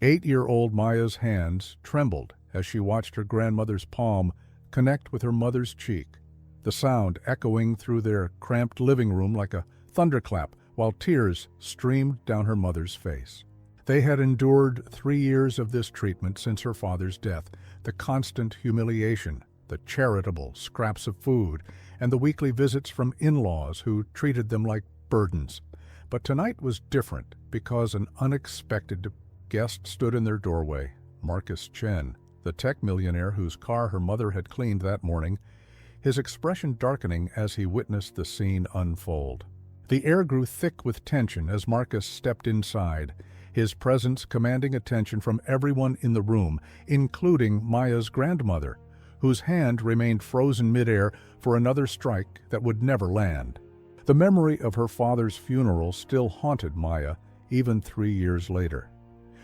8-year-old Maya's hands trembled as she watched her grandmother's palm connect with her mother's cheek, the sound echoing through their cramped living room like a thunderclap while tears streamed down her mother's face. They had endured 3 years of this treatment since her father's death, the constant humiliation, the charitable scraps of food, and the weekly visits from in-laws who treated them like burdens. But tonight was different because an unexpected guest stood in their doorway, Marcus Chen, the tech millionaire whose car her mother had cleaned that morning, his expression darkening as he witnessed the scene unfold. The air grew thick with tension as Marcus stepped inside, his presence commanding attention from everyone in the room, including Maya's grandmother, whose hand remained frozen midair for another strike that would never land. The memory of her father's funeral still haunted Maya, even 3 years later.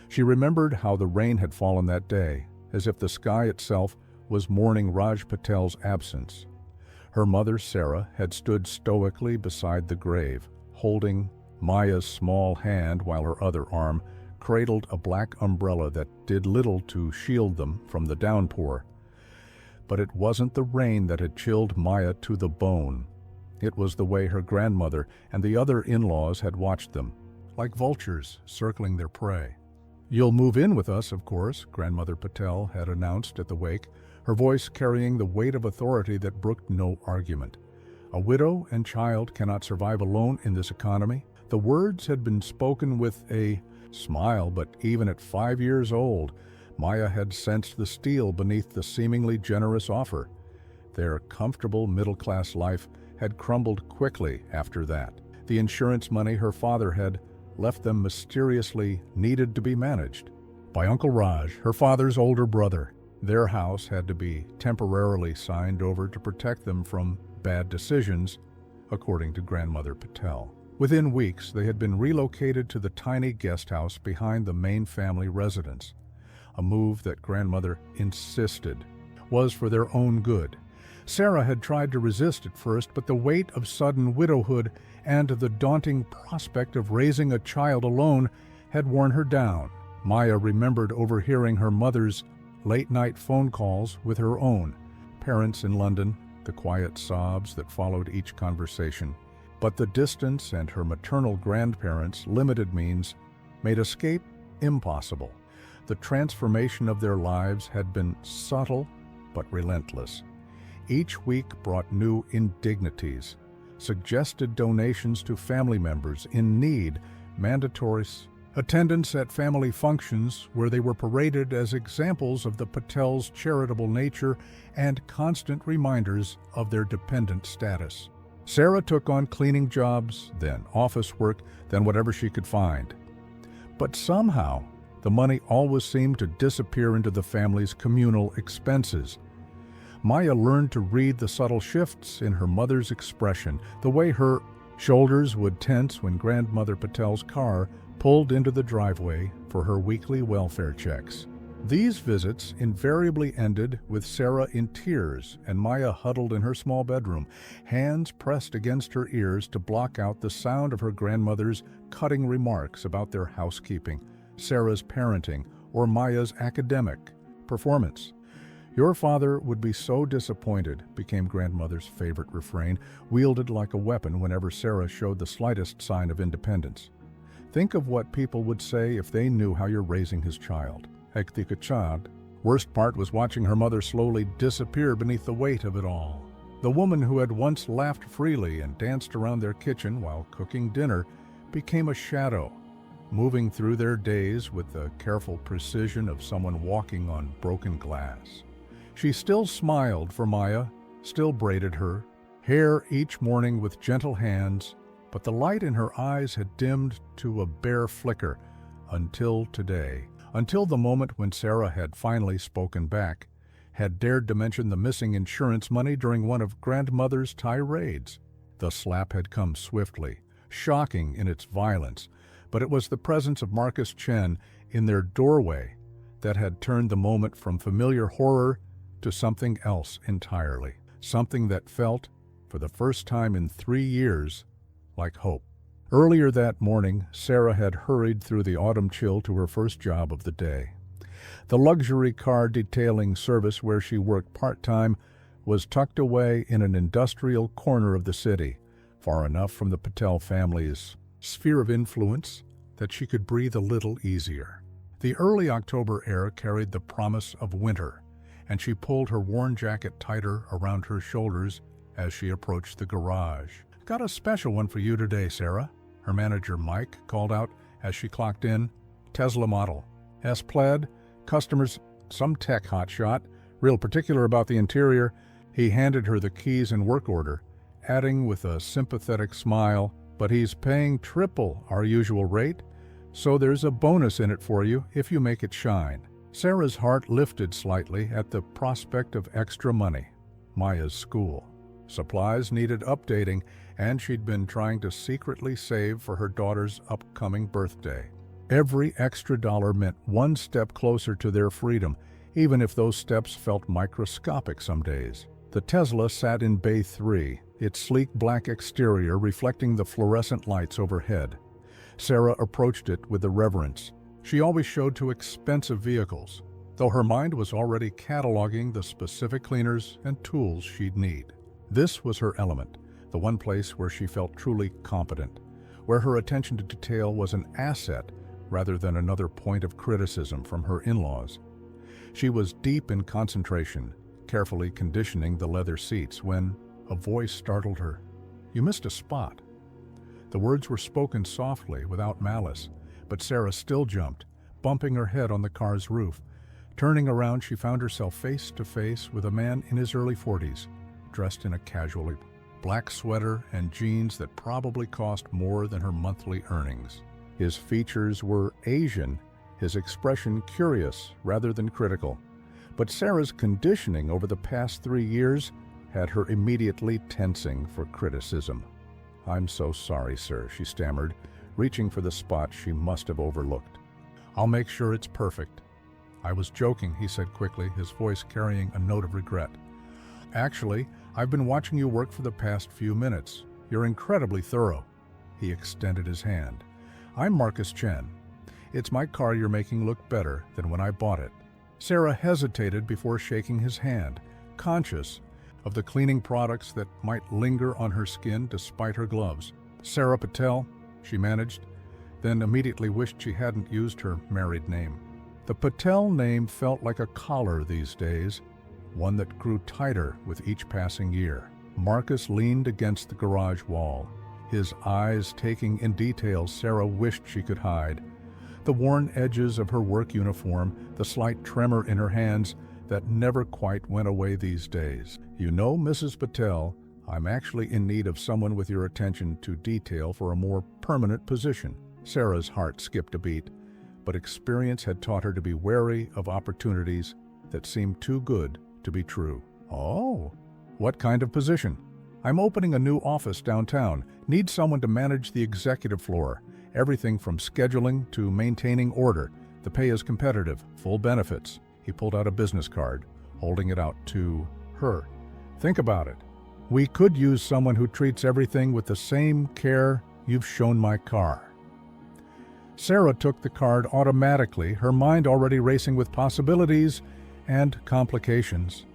She remembered how the rain had fallen that day, as if the sky itself was mourning Raj Patel's absence. Her mother, Sarah, had stood stoically beside the grave, holding Maya's small hand while her other arm cradled a black umbrella that did little to shield them from the downpour. But it wasn't the rain that had chilled Maya to the bone. It was the way her grandmother and the other in-laws had watched them, like vultures circling their prey. "You'll move in with us, of course," Grandmother Patel had announced at the wake, her voice carrying the weight of authority that brooked no argument. "A widow and child cannot survive alone in this economy." The words had been spoken with a smile, but even at 5 years old, Maya had sensed the steel beneath the seemingly generous offer. Their comfortable middle-class life had crumbled quickly after that. The insurance money her father had left them mysteriously needed to be managed by Uncle Raj, her father's older brother. Their house had to be temporarily signed over to protect them from bad decisions, according to Grandmother Patel. Within weeks, they had been relocated to the tiny guest house behind the main family residence, a move that Grandmother insisted was for their own good. Sarah had tried to resist at first, but the weight of sudden widowhood and the daunting prospect of raising a child alone had worn her down. Maya remembered overhearing her mother's late-night phone calls with her own parents in London, the quiet sobs that followed each conversation. But the distance and her maternal grandparents' limited means made escape impossible. The transformation of their lives had been subtle but relentless. Each week brought new indignities, suggested donations to family members in need, mandatory attendance at family functions where they were paraded as examples of the Patels' charitable nature, and constant reminders of their dependent status. Sarah took on cleaning jobs, then office work, then whatever she could find. But somehow, the money always seemed to disappear into the family's communal expenses. Maya learned to read the subtle shifts in her mother's expression, the way her shoulders would tense when Grandmother Patel's car pulled into the driveway for her weekly welfare checks. These visits invariably ended with Sarah in tears and Maya huddled in her small bedroom, hands pressed against her ears to block out the sound of her grandmother's cutting remarks about their housekeeping, Sarah's parenting, or Maya's academic performance. "Your father would be so disappointed," became Grandmother's favorite refrain, wielded like a weapon whenever Sarah showed the slightest sign of independence. "Think of what people would say if they knew how you're raising his child." Worst part was watching her mother slowly disappear beneath the weight of it all. The woman who had once laughed freely and danced around their kitchen while cooking dinner became a shadow, moving through their days with the careful precision of someone walking on broken glass. She still smiled for Maya, still braided her hair each morning with gentle hands, but the light in her eyes had dimmed to a bare flicker until today, until the moment when Sarah had finally spoken back, had dared to mention the missing insurance money during one of Grandmother's tirades. The slap had come swiftly, shocking in its violence, but it was the presence of Marcus Chen in their doorway that had turned the moment from familiar horror to something else entirely, something that felt, for the first time in 3 years, like hope. Earlier that morning, Sarah had hurried through the autumn chill to her first job of the day. The luxury car detailing service where she worked part-time was tucked away in an industrial corner of the city, far enough from the Patel family's sphere of influence that she could breathe a little easier. The early October air carried the promise of winter, and she pulled her worn jacket tighter around her shoulders as she approached the garage. "Got a special one for you today, Sarah," her manager Mike called out as she clocked in. "Tesla model. S-Plaid, customers, some tech hotshot, real particular about the interior." He handed her the keys and work order, adding with a sympathetic smile, "But he's paying triple our usual rate, so there's a bonus in it for you if you make it shine." Sarah's heart lifted slightly at the prospect of extra money. Maya's school. Supplies needed updating, and she'd been trying to secretly save for her daughter's upcoming birthday. Every extra dollar meant one step closer to their freedom, even if those steps felt microscopic some days. The Tesla sat in Bay 3, its sleek black exterior reflecting the fluorescent lights overhead. Sarah approached it with the reverence she always showed to expensive vehicles, though her mind was already cataloging the specific cleaners and tools she'd need. This was her element, the one place where she felt truly competent, where her attention to detail was an asset rather than another point of criticism from her in-laws. She was deep in concentration, carefully conditioning the leather seats, when a voice startled her. "You missed a spot." The words were spoken softly, without malice, but Sarah still jumped, bumping her head on the car's roof. Turning around, she found herself face to face with a man in his early 40s, dressed in a casual black sweater and jeans that probably cost more than her monthly earnings. His features were Asian, his expression curious rather than critical. But Sarah's conditioning over the past 3 years had her immediately tensing for criticism. "I'm so sorry, sir," she stammered, reaching for the spot she must have overlooked. "I'll make sure it's perfect." "I was joking," he said quickly, his voice carrying a note of regret. "Actually, I've been watching you work for the past few minutes. You're incredibly thorough." He extended his hand. "I'm Marcus Chen. It's my car you're making look better than when I bought it." Sarah hesitated before shaking his hand, conscious of the cleaning products that might linger on her skin despite her gloves. "Sarah Patel," she managed, then immediately wished she hadn't used her married name. The Patel name felt like a collar these days, one that grew tighter with each passing year. Marcus leaned against the garage wall, his eyes taking in details Sarah wished she could hide. The worn edges of her work uniform, the slight tremor in her hands that never quite went away these days. "You know, Mrs. Patel, I'm actually in need of someone with your attention to detail for a more permanent position." Sarah's heart skipped a beat, but experience had taught her to be wary of opportunities that seemed too good to be true. "Oh, what kind of position?" "I'm opening a new office downtown. Need someone to manage the executive floor. Everything from scheduling to maintaining order. The pay is competitive, full benefits." He pulled out a business card, holding it out to her. "Think about it. We could use someone who treats everything with the same care you've shown my car." Sarah took the card automatically, her mind already racing with possibilities and complications.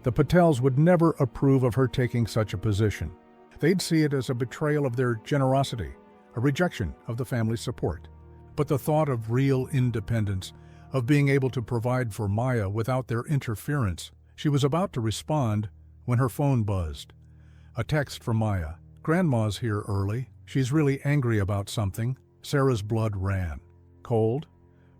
The Patels would never approve of her taking such a position. They'd see it as a betrayal of their generosity, a rejection of the family's support. But the thought of real independence, of being able to provide for Maya without their interference. She was about to respond when her phone buzzed. A text from Maya. "Grandma's here early. She's really angry about something." Sarah's blood ran. Cold?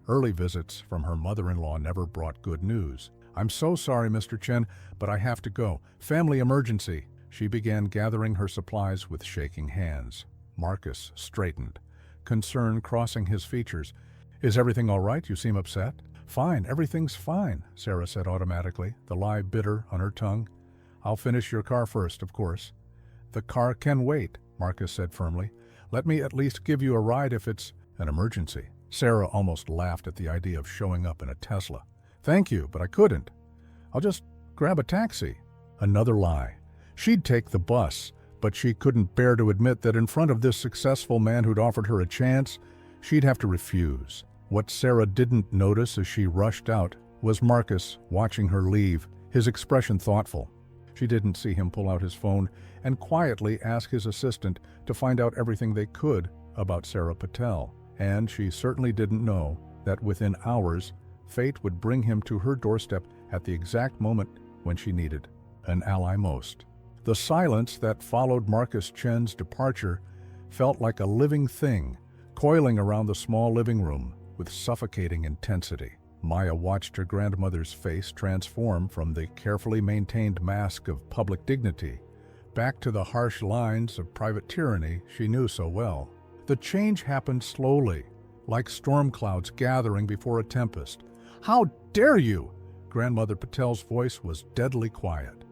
Early visits from her mother-in-law never brought good news. "I'm so sorry, Mr. Chen, but I have to go. Family emergency." She began gathering her supplies with shaking hands. Marcus straightened, concern crossing his features. "Is everything all right? You seem upset." "Fine, everything's fine," Sarah said automatically, the lie bitter on her tongue. "I'll finish your car first, of course." "The car can wait," Marcus said firmly. "Let me at least give you a ride if it's an emergency." Sarah almost laughed at the idea of showing up in a Tesla. "Thank you, but I couldn't. I'll just grab a taxi." Another lie. She'd take the bus, But she couldn't bear to admit that in front of this successful man who'd offered her a chance, she'd have to refuse. What Sarah didn't notice as she rushed out was Marcus watching her leave, his expression thoughtful. She didn't see him pull out his phone and quietly ask his assistant to find out everything they could about Sarah Patel. And she certainly didn't know that within hours, fate would bring him to her doorstep at the exact moment when she needed an ally most. The silence that followed Marcus Chen's departure felt like a living thing, coiling around the small living room with suffocating intensity. Maya watched her grandmother's face transform from the carefully maintained mask of public dignity back to the harsh lines of private tyranny she knew so well. The change happened slowly, like storm clouds gathering before a tempest. "How dare you?" Grandmother Patel's voice was deadly quiet.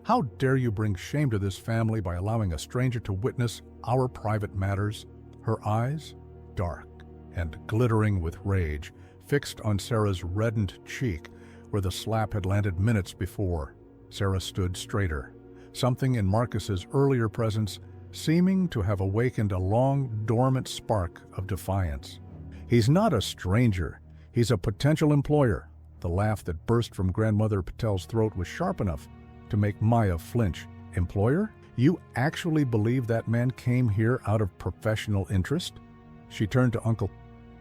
"How dare you bring shame to this family by allowing a stranger to witness our private matters?" Her eyes, dark and glittering with rage, fixed on Sarah's reddened cheek where the slap had landed minutes before. Sarah stood straighter, something in Marcus's earlier presence seeming to have awakened a long, dormant spark of defiance. "He's not a stranger. He's a potential employer." The laugh that burst from Grandmother Patel's throat was sharp enough to make Maya flinch. "Employer? You actually believe that man came here out of professional interest?" She turned to Uncle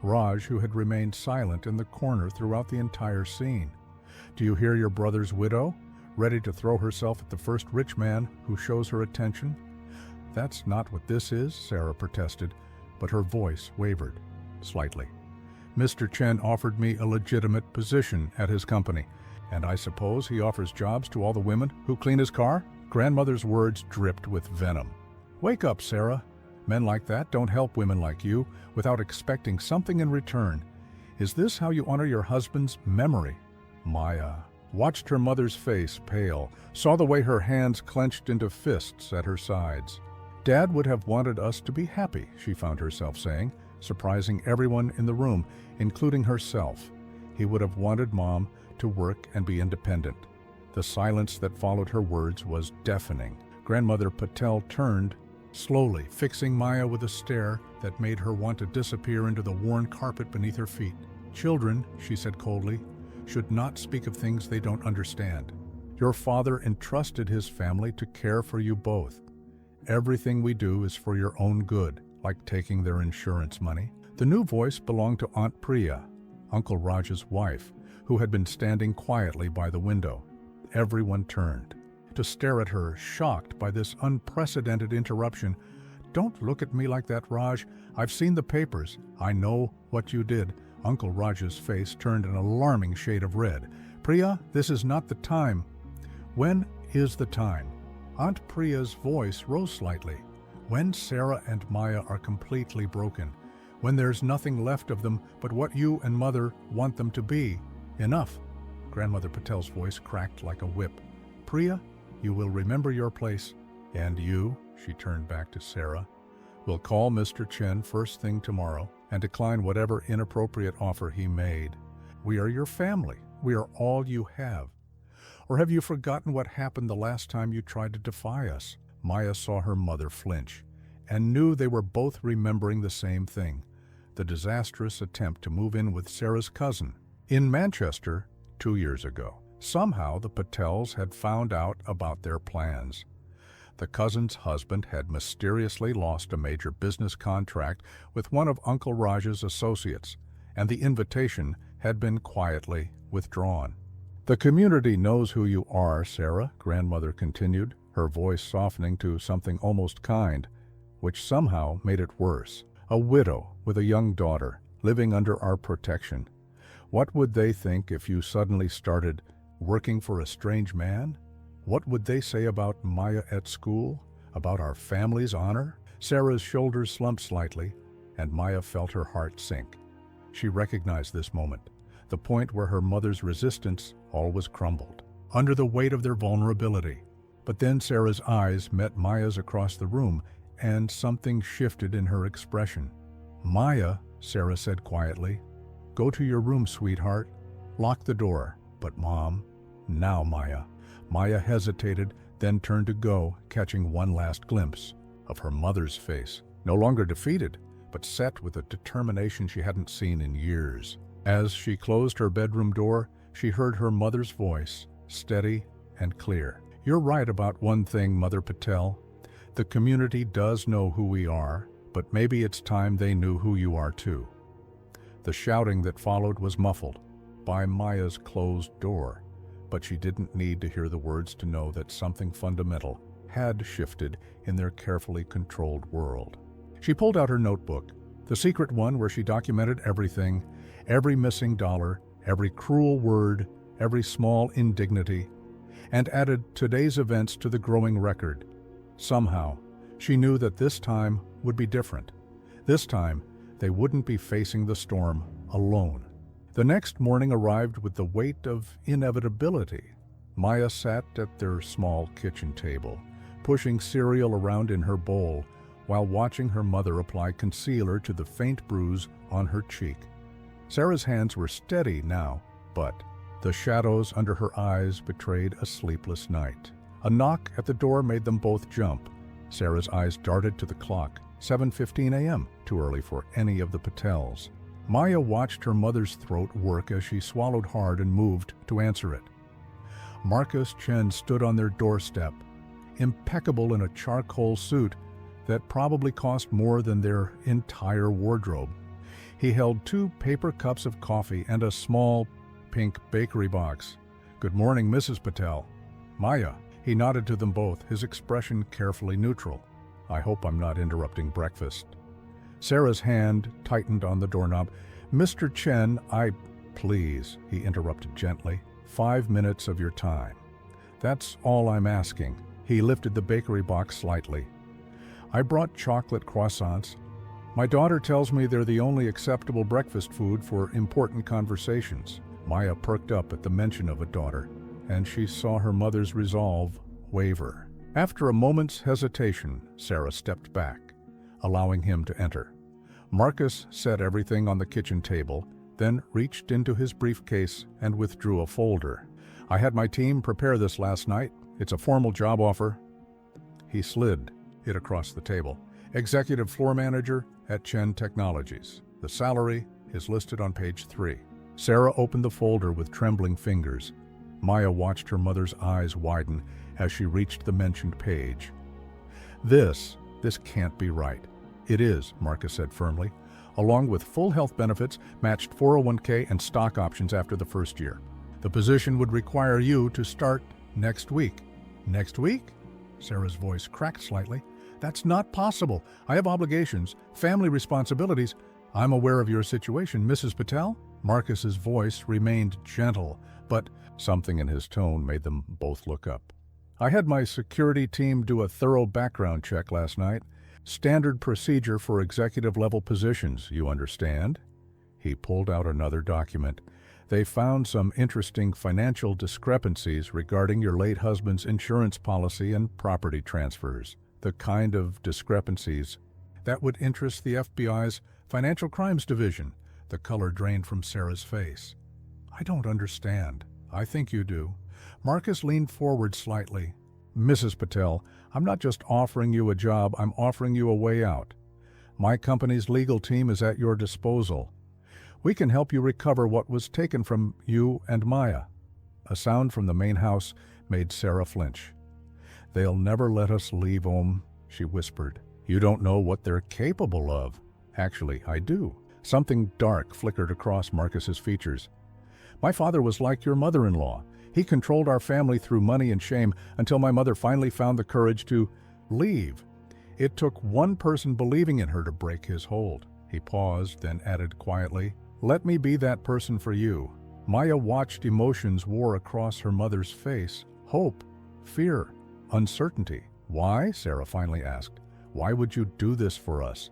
Raj, who had remained silent in the corner throughout the entire scene. "Do you hear your brother's widow, ready to throw herself at the first rich man who shows her attention?" "That's not what this is," Sarah protested, but her voice wavered slightly. "Mr. Chen offered me a legitimate position at his company, and I suppose he offers jobs to all the women who clean his car?" Grandmother's words dripped with venom. "Wake up, Sarah. Men like that don't help women like you without expecting something in return. Is this how you honor your husband's memory?" Maya watched her mother's face pale, saw the way her hands clenched into fists at her sides. "Dad would have wanted us to be happy," she found herself saying, surprising everyone in the room, including herself. He would have wanted Mom to work and be independent. The silence that followed her words was deafening. Grandmother Patel turned, slowly, fixing Maya with a stare that made her want to disappear into the worn carpet beneath her feet. "Children," she said coldly, "should not speak of things they don't understand. Your father entrusted his family to care for you both. Everything we do is for your own good, like taking their insurance money." The new voice belonged to Aunt Priya, Uncle Raj's wife, who had been standing quietly by the window. Everyone turned to stare at her, shocked by this unprecedented interruption. "Don't look at me like that, Raj. I've seen the papers. I know what you did." Uncle Raj's face turned an alarming shade of red. "Priya, this is not the time." "When is the time?" Aunt Priya's voice rose slightly. "When Sarah and Maya are completely broken. When there's nothing left of them but what you and Mother want them to be. Enough." Grandmother Patel's voice cracked like a whip. "Priya, you will remember your place. And you," she turned back to Sarah, "will call Mr. Chen first thing tomorrow and decline whatever inappropriate offer he made. We are your family. We are all you have. Or have you forgotten what happened the last time you tried to defy us?" Maya saw her mother flinch and knew they were both remembering the same thing, the disastrous attempt to move in with Sarah's cousin in Manchester 2 years ago. Somehow the Patels had found out about their plans. The cousin's husband had mysteriously lost a major business contract with one of Uncle Raj's associates, and the invitation had been quietly withdrawn. "The community knows who you are, Sarah," Grandmother continued, her voice softening to something almost kind, which somehow made it worse. "A widow with a young daughter, living under our protection. What would they think if you suddenly started working for a strange man? What would they say about Maya at school? About our family's honor?" Sarah's shoulders slumped slightly, and Maya felt her heart sink. She recognized this moment, the point where her mother's resistance always crumbled under the weight of their vulnerability. But then Sarah's eyes met Maya's across the room, and something shifted in her expression. "Maya," Sarah said quietly, "go to your room, sweetheart. Lock the door." "But Mom..." "Now, Maya." Maya hesitated, then turned to go, catching one last glimpse of her mother's face, no longer defeated, but set with a determination she hadn't seen in years. As she closed her bedroom door, she heard her mother's voice, steady and clear. "You're right about one thing, Mother Patel. The community does know who we are, but maybe it's time they knew who you are too." The shouting that followed was muffled by Maya's closed door, but she didn't need to hear the words to know that something fundamental had shifted in their carefully controlled world. She pulled out her notebook, the secret one where she documented everything, every missing dollar, every cruel word, every small indignity, and added today's events to the growing record. Somehow, she knew that this time would be different. This time, they wouldn't be facing the storm alone. The next morning arrived with the weight of inevitability. Maya sat at their small kitchen table, pushing cereal around in her bowl while watching her mother apply concealer to the faint bruise on her cheek. Sarah's hands were steady now, but the shadows under her eyes betrayed a sleepless night. A knock at the door made them both jump. Sarah's eyes darted to the clock, 7:15 a.m., too early for any of the Patels. Maya watched her mother's throat work as she swallowed hard and moved to answer it. Marcus Chen stood on their doorstep, impeccable in a charcoal suit that probably cost more than their entire wardrobe. He held 2 paper cups of coffee and a small, pink bakery box. "Good morning, Mrs. Patel." "Maya." He nodded to them both, his expression carefully neutral. "I hope I'm not interrupting breakfast." Sarah's hand tightened on the doorknob. "Mr. Chen, Please," he interrupted gently. 5 minutes of your time. That's all I'm asking." He lifted the bakery box slightly. "I brought chocolate croissants. My daughter tells me they're the only acceptable breakfast food for important conversations." Maya perked up at the mention of a daughter, and she saw her mother's resolve waver. After a moment's hesitation, Sarah stepped back, allowing him to enter. Marcus set everything on the kitchen table, then reached into his briefcase and withdrew a folder. "I had my team prepare this last night. It's a formal job offer." He slid it across the table. "Executive Floor Manager at Chen Technologies. The salary is listed on page 3. Sarah opened the folder with trembling fingers. Maya watched her mother's eyes widen as she reached the mentioned page. This can't be right." "It is," Marcus said firmly, "along with full health benefits, matched 401k, and stock options after the first year. The position would require you to start next week." "Next week?" Sarah's voice cracked slightly. "That's not possible. I have obligations, family responsibilities." "I'm aware of your situation, Mrs. Patel." Marcus's voice remained gentle, but something in his tone made them both look up. "I had my security team do a thorough background check last night. Standard procedure for executive-level positions, you understand?" He pulled out another document. "They found some interesting financial discrepancies regarding your late husband's insurance policy and property transfers. The kind of discrepancies that would interest the FBI's Financial Crimes Division." The color drained from Sarah's face. "I don't understand." "I think you do." Marcus leaned forward slightly. "Mrs. Patel, I'm not just offering you a job, I'm offering you a way out. My company's legal team is at your disposal. We can help you recover what was taken from you and Maya." A sound from the main house made Sarah flinch. "They'll never let us leave home," she whispered. "You don't know what they're capable of." "Actually, I do." Something dark flickered across Marcus's features. "My father was like your mother-in-law. He controlled our family through money and shame until my mother finally found the courage to leave. It took one person believing in her to break his hold." He paused, then added quietly, "Let me be that person for you." Maya watched emotions war across her mother's face. Hope, fear, uncertainty. "Why?" Sarah finally asked. "Why would you do this for us?"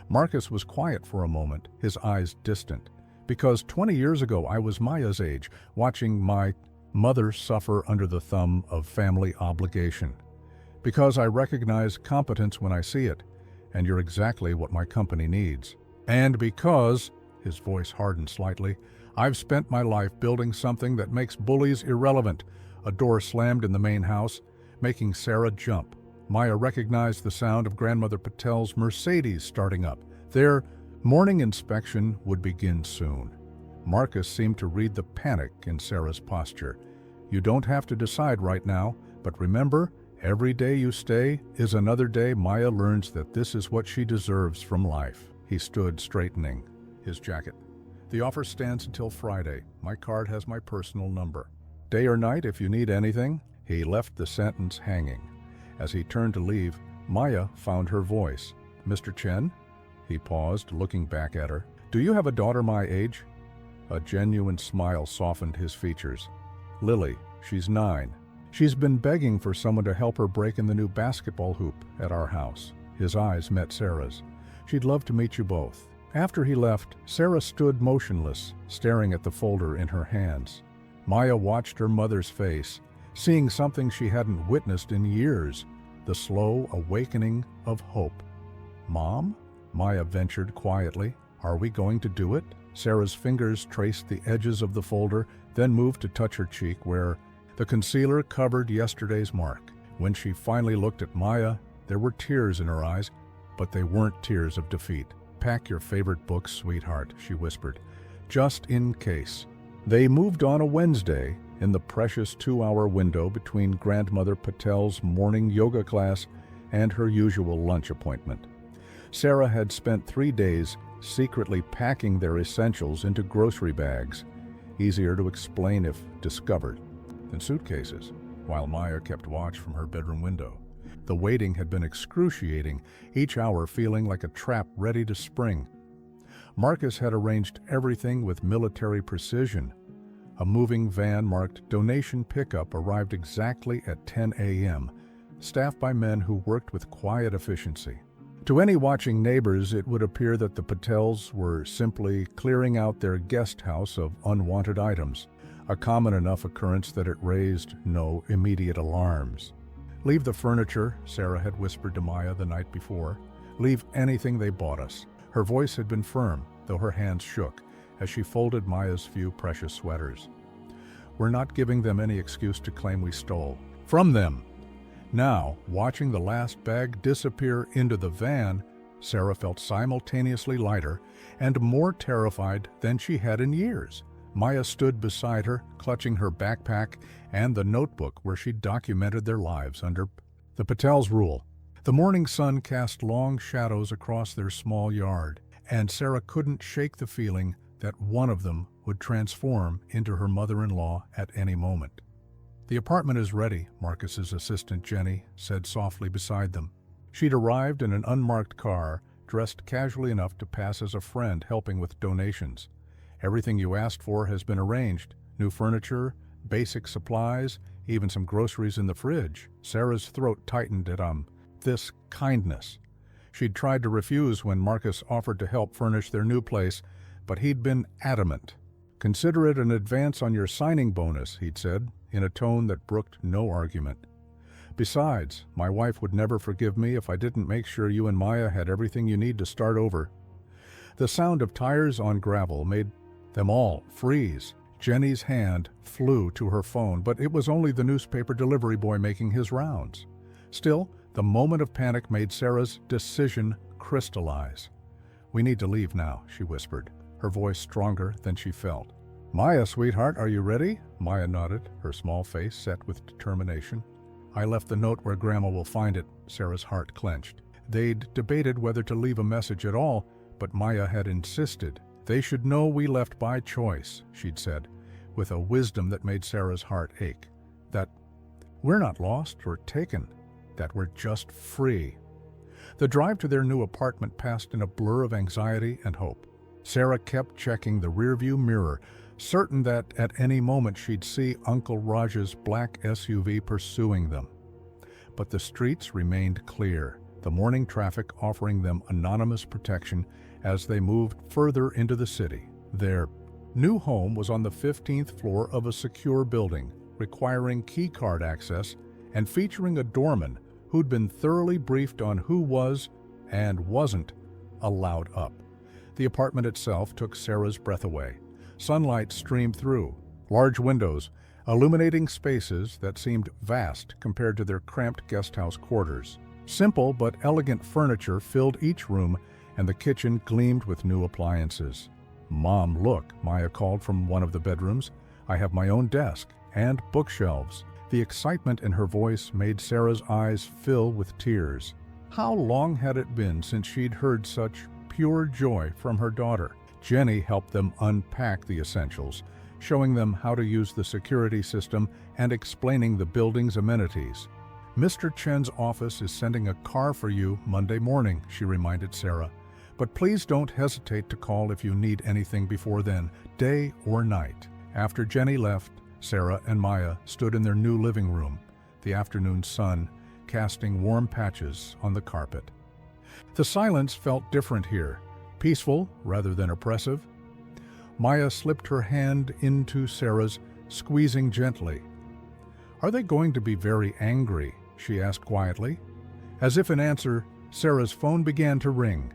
Marcus was quiet for a moment, his eyes distant. "Because 20 years ago I was Maya's age, watching my mother suffer under the thumb of family obligation. Because I recognize competence when I see it, and you're exactly what my company needs. And because," his voice hardened slightly, "I've spent my life building something that makes bullies irrelevant." A door slammed in the main house. making Sarah jump. Maya recognized the sound of Grandmother Patel's Mercedes starting up. Their morning inspection would begin soon. Marcus seemed to read the panic in Sarah's posture. You don't have to decide right now, but remember, every day you stay is another day Maya learns that this is what she deserves from life. He stood straightening his jacket. The offer stands until Friday. My card has my personal number. Day or night if you need anything. He left the sentence hanging. As he turned to leave, Maya found her voice. Mr. Chen? He paused, looking back at her. Do you have a daughter my age? A genuine smile softened his features. Lily, she's 9. She's been begging for someone to help her break in the new basketball hoop at our house. His eyes met Sarah's. She'd love to meet you both. After he left, Sarah stood motionless, staring at the folder in her hands. Maya watched her mother's face, seeing something she hadn't witnessed in years, the slow awakening of hope. Mom? Maya ventured quietly. Are we going to do it? Sarah's fingers traced the edges of the folder, then moved to touch her cheek where the concealer covered yesterday's mark. When she finally looked at Maya, there were tears in her eyes, but they weren't tears of defeat. Pack your favorite books, sweetheart, she whispered, just in case. They moved on a Wednesday, in the precious 2-hour window between Grandmother Patel's morning yoga class and her usual lunch appointment. Sarah had spent 3 days secretly packing their essentials into grocery bags, easier to explain if discovered than suitcases, while Maya kept watch from her bedroom window. The waiting had been excruciating, each hour feeling like a trap ready to spring. Marcus had arranged everything with military precision. A moving van marked donation pickup arrived exactly at 10 a.m., staffed by men who worked with quiet efficiency. To any watching neighbors, it would appear that the Patels were simply clearing out their guest house of unwanted items, a common enough occurrence that it raised no immediate alarms. Leave the furniture, Sarah had whispered to Maya the night before. Leave anything they bought us. Her voice had been firm, though her hands shook, as she folded Maya's few precious sweaters. We're not giving them any excuse to claim we stole from them. Now, watching the last bag disappear into the van, Sarah felt simultaneously lighter and more terrified than she had in years. Maya stood beside her, clutching her backpack and the notebook where she documented their lives under the Patel's rule. The morning sun cast long shadows across their small yard, and Sarah couldn't shake the feeling that one of them would transform into her mother-in-law at any moment. The apartment is ready, Marcus's assistant Jenny said softly beside them. She'd arrived in an unmarked car, dressed casually enough to pass as a friend helping with donations. Everything you asked for has been arranged. New furniture, basic supplies, even some groceries in the fridge. Sarah's throat tightened at this kindness. She'd tried to refuse when Marcus offered to help furnish their new place, but he'd been adamant. Consider it an advance on your signing bonus, he'd said, in a tone that brooked no argument. Besides, my wife would never forgive me if I didn't make sure you and Maya had everything you need to start over. The sound of tires on gravel made them all freeze. Jenny's hand flew to her phone, but it was only the newspaper delivery boy making his rounds. Still, the moment of panic made Sarah's decision crystallize. We need to leave now, she whispered, her voice stronger than she felt. Maya, sweetheart, are you ready? Maya nodded, her small face set with determination. I left the note where Grandma will find it, Sarah's heart clenched. They'd debated whether to leave a message at all, but Maya had insisted. They should know we left by choice, she'd said, with a wisdom that made Sarah's heart ache. That we're not lost or taken, that we're just free. The drive to their new apartment passed in a blur of anxiety and hope. Sarah kept checking the rearview mirror, certain that at any moment she'd see Uncle Raj's black SUV pursuing them. But the streets remained clear, the morning traffic offering them anonymous protection as they moved further into the city. Their new home was on the 15th floor of a secure building, requiring key card access and featuring a doorman who'd been thoroughly briefed on who was and wasn't allowed up. The apartment itself took Sarah's breath away. Sunlight streamed through. Large windows, illuminating spaces that seemed vast compared to their cramped guesthouse quarters. Simple but elegant furniture filled each room, and the kitchen gleamed with new appliances. "Mom, look," Maya called from one of the bedrooms. "I have my own desk and bookshelves." The excitement in her voice made Sarah's eyes fill with tears. How long had it been since she'd heard such pure joy from her daughter? Jenny helped them unpack the essentials, showing them how to use the security system and explaining the building's amenities. "Mr. Chen's office is sending a car for you Monday morning," she reminded Sarah. "But please don't hesitate to call if you need anything before then, day or night." After Jenny left, Sarah and Maya stood in their new living room, the afternoon sun casting warm patches on the carpet. The silence felt different here, peaceful rather than oppressive. Maya slipped her hand into Sarah's, squeezing gently. "Are they going to be very angry?" she asked quietly. As if in answer, Sarah's phone began to ring.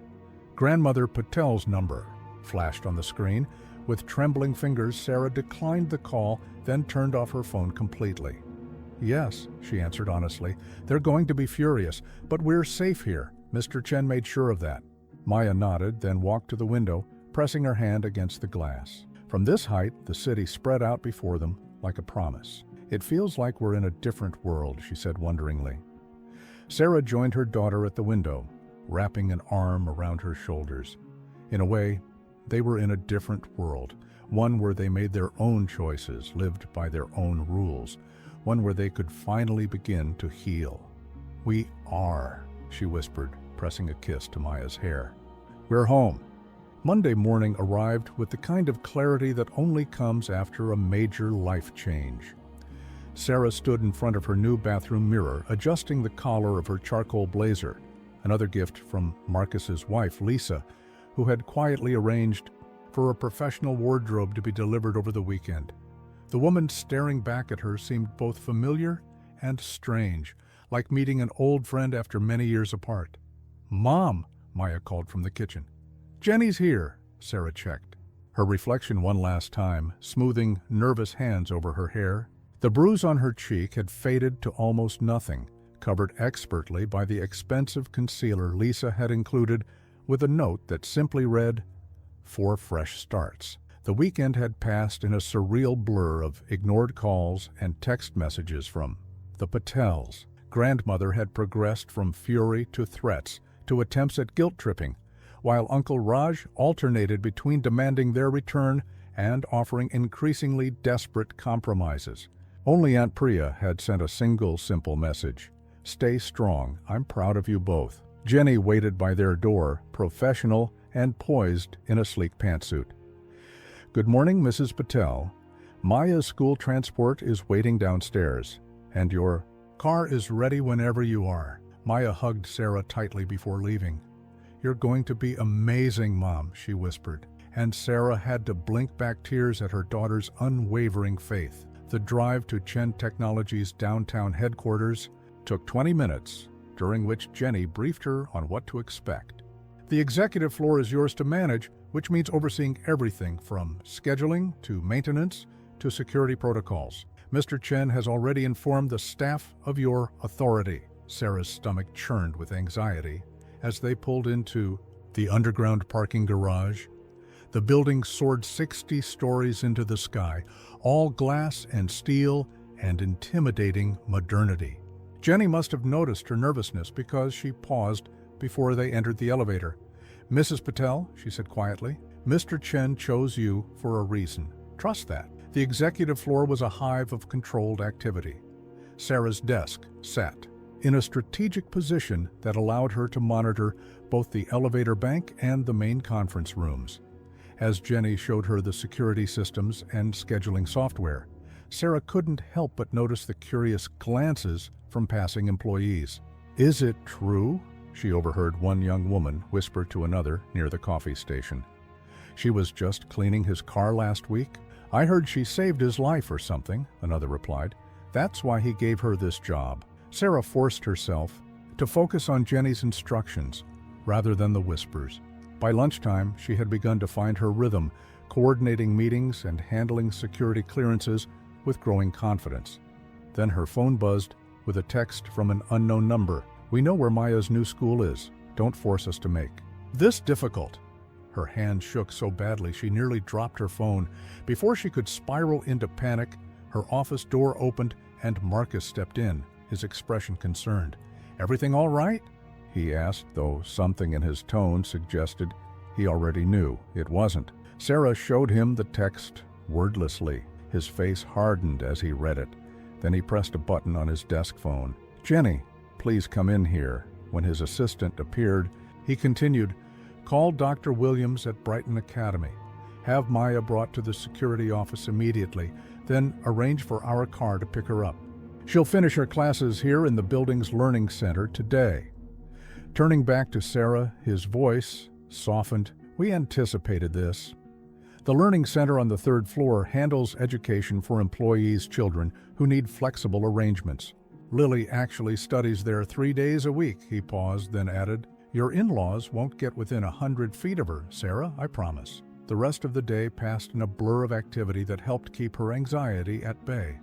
Grandmother Patel's number flashed on the screen. With trembling fingers, Sarah declined the call, then turned off her phone completely. "Yes," she answered honestly, "they're going to be furious, but we're safe here. Mr. Chen made sure of that." Maya nodded, then walked to the window, pressing her hand against the glass. From this height, the city spread out before them like a promise. "It feels like we're in a different world," she said wonderingly. Sarah joined her daughter at the window, wrapping an arm around her shoulders. In a way, they were in a different world, one where they made their own choices, lived by their own rules, one where they could finally begin to heal. "We are," she whispered, pressing a kiss to Maya's hair. "We're home." Monday morning arrived with the kind of clarity that only comes after a major life change. Sarah stood in front of her new bathroom mirror, adjusting the collar of her charcoal blazer, another gift from Marcus's wife, Lisa, who had quietly arranged for a professional wardrobe to be delivered over the weekend. The woman staring back at her seemed both familiar and strange, like meeting an old friend after many years apart. "Mom," Maya called from the kitchen. "Jenny's here," Sarah checked, her reflection one last time, smoothing nervous hands over her hair. The bruise on her cheek had faded to almost nothing, covered expertly by the expensive concealer Lisa had included, with a note that simply read, "For fresh starts." The weekend had passed in a surreal blur of ignored calls and text messages from the Patels. Grandmother had progressed from fury to threats to attempts at guilt-tripping, while Uncle Raj alternated between demanding their return and offering increasingly desperate compromises. Only Aunt Priya had sent a single simple message: "Stay strong, I'm proud of you both." Jenny waited by their door, professional and poised in a sleek pantsuit. "Good morning, Mrs. Patel. Maya's school transport is waiting downstairs, and your car is ready whenever you are." Maya hugged Sarah tightly before leaving. "You're going to be amazing, Mom," she whispered, and Sarah had to blink back tears at her daughter's unwavering faith. The drive to Chen Technologies' downtown headquarters took 20 minutes, during which Jenny briefed her on what to expect. "The executive floor is yours to manage, which means overseeing everything from scheduling to maintenance to security protocols. Mr. Chen has already informed the staff of your authority." Sarah's stomach churned with anxiety as they pulled into the underground parking garage. The building soared 60 stories into the sky, all glass and steel and intimidating modernity. Jenny must have noticed her nervousness because she paused before they entered the elevator. "Mrs. Patel," she said quietly, "Mr. Chen chose you for a reason. Trust that." The executive floor was a hive of controlled activity. Sarah's desk sat in a strategic position that allowed her to monitor both the elevator bank and the main conference rooms. As Jenny showed her the security systems and scheduling software, Sarah couldn't help but notice the curious glances from passing employees. "Is it true?" she overheard one young woman whisper to another near the coffee station. "She was just cleaning his car last week. I heard she saved his life or something," another replied. "That's why he gave her this job." Sarah forced herself to focus on Jenny's instructions rather than the whispers. By lunchtime, she had begun to find her rhythm, coordinating meetings and handling security clearances with growing confidence. Then her phone buzzed with a text from an unknown number. "We know where Maya's new school is. Don't force us to make this difficult." Her hand shook so badly she nearly dropped her phone. Before she could spiral into panic, her office door opened and Marcus stepped in, his expression concerned. "Everything all right?" he asked, though something in his tone suggested he already knew it wasn't. Sarah showed him the text wordlessly. His face hardened as he read it. Then he pressed a button on his desk phone. "Jenny, please come in here." When his assistant appeared, he continued, "Call Dr. Williams at Brighton Academy. Have Maya brought to the security office immediately, then arrange for our car to pick her up. She'll finish her classes here in the building's learning center today." Turning back to Sarah, his voice softened. "We anticipated this. The Learning Center on the 3rd floor handles education for employees' children who need flexible arrangements. Lily actually studies there 3 days a week." He paused, then added, "Your in-laws won't get within 100 feet of her, Sarah, I promise." The rest of the day passed in a blur of activity that helped keep her anxiety at bay.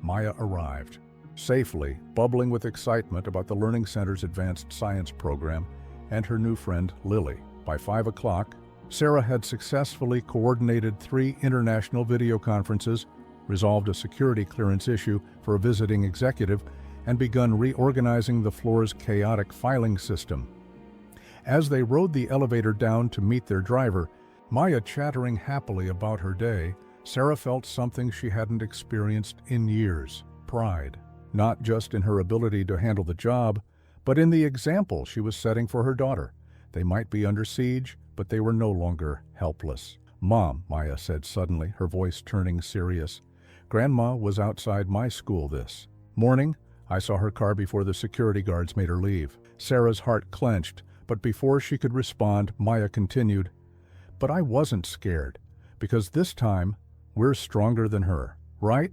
Maya arrived, safely, bubbling with excitement about the Learning Center's advanced science program and her new friend, Lily. By 5 o'clock, Sarah had successfully coordinated 3 international video conferences, resolved a security clearance issue for a visiting executive, and begun reorganizing the floor's chaotic filing system. As they rode the elevator down to meet their driver, Maya chattering happily about her day, Sarah felt something she hadn't experienced in years: pride. Not just in her ability to handle the job, but in the example she was setting for her daughter. They might be under siege, but they were no longer helpless. "Mom," Maya said suddenly, her voice turning serious, "Grandma was outside my school this morning. I saw her car before the security guards made her leave." Sarah's heart clenched, but before she could respond, Maya continued, "But I wasn't scared, because this time we're stronger than her, right?"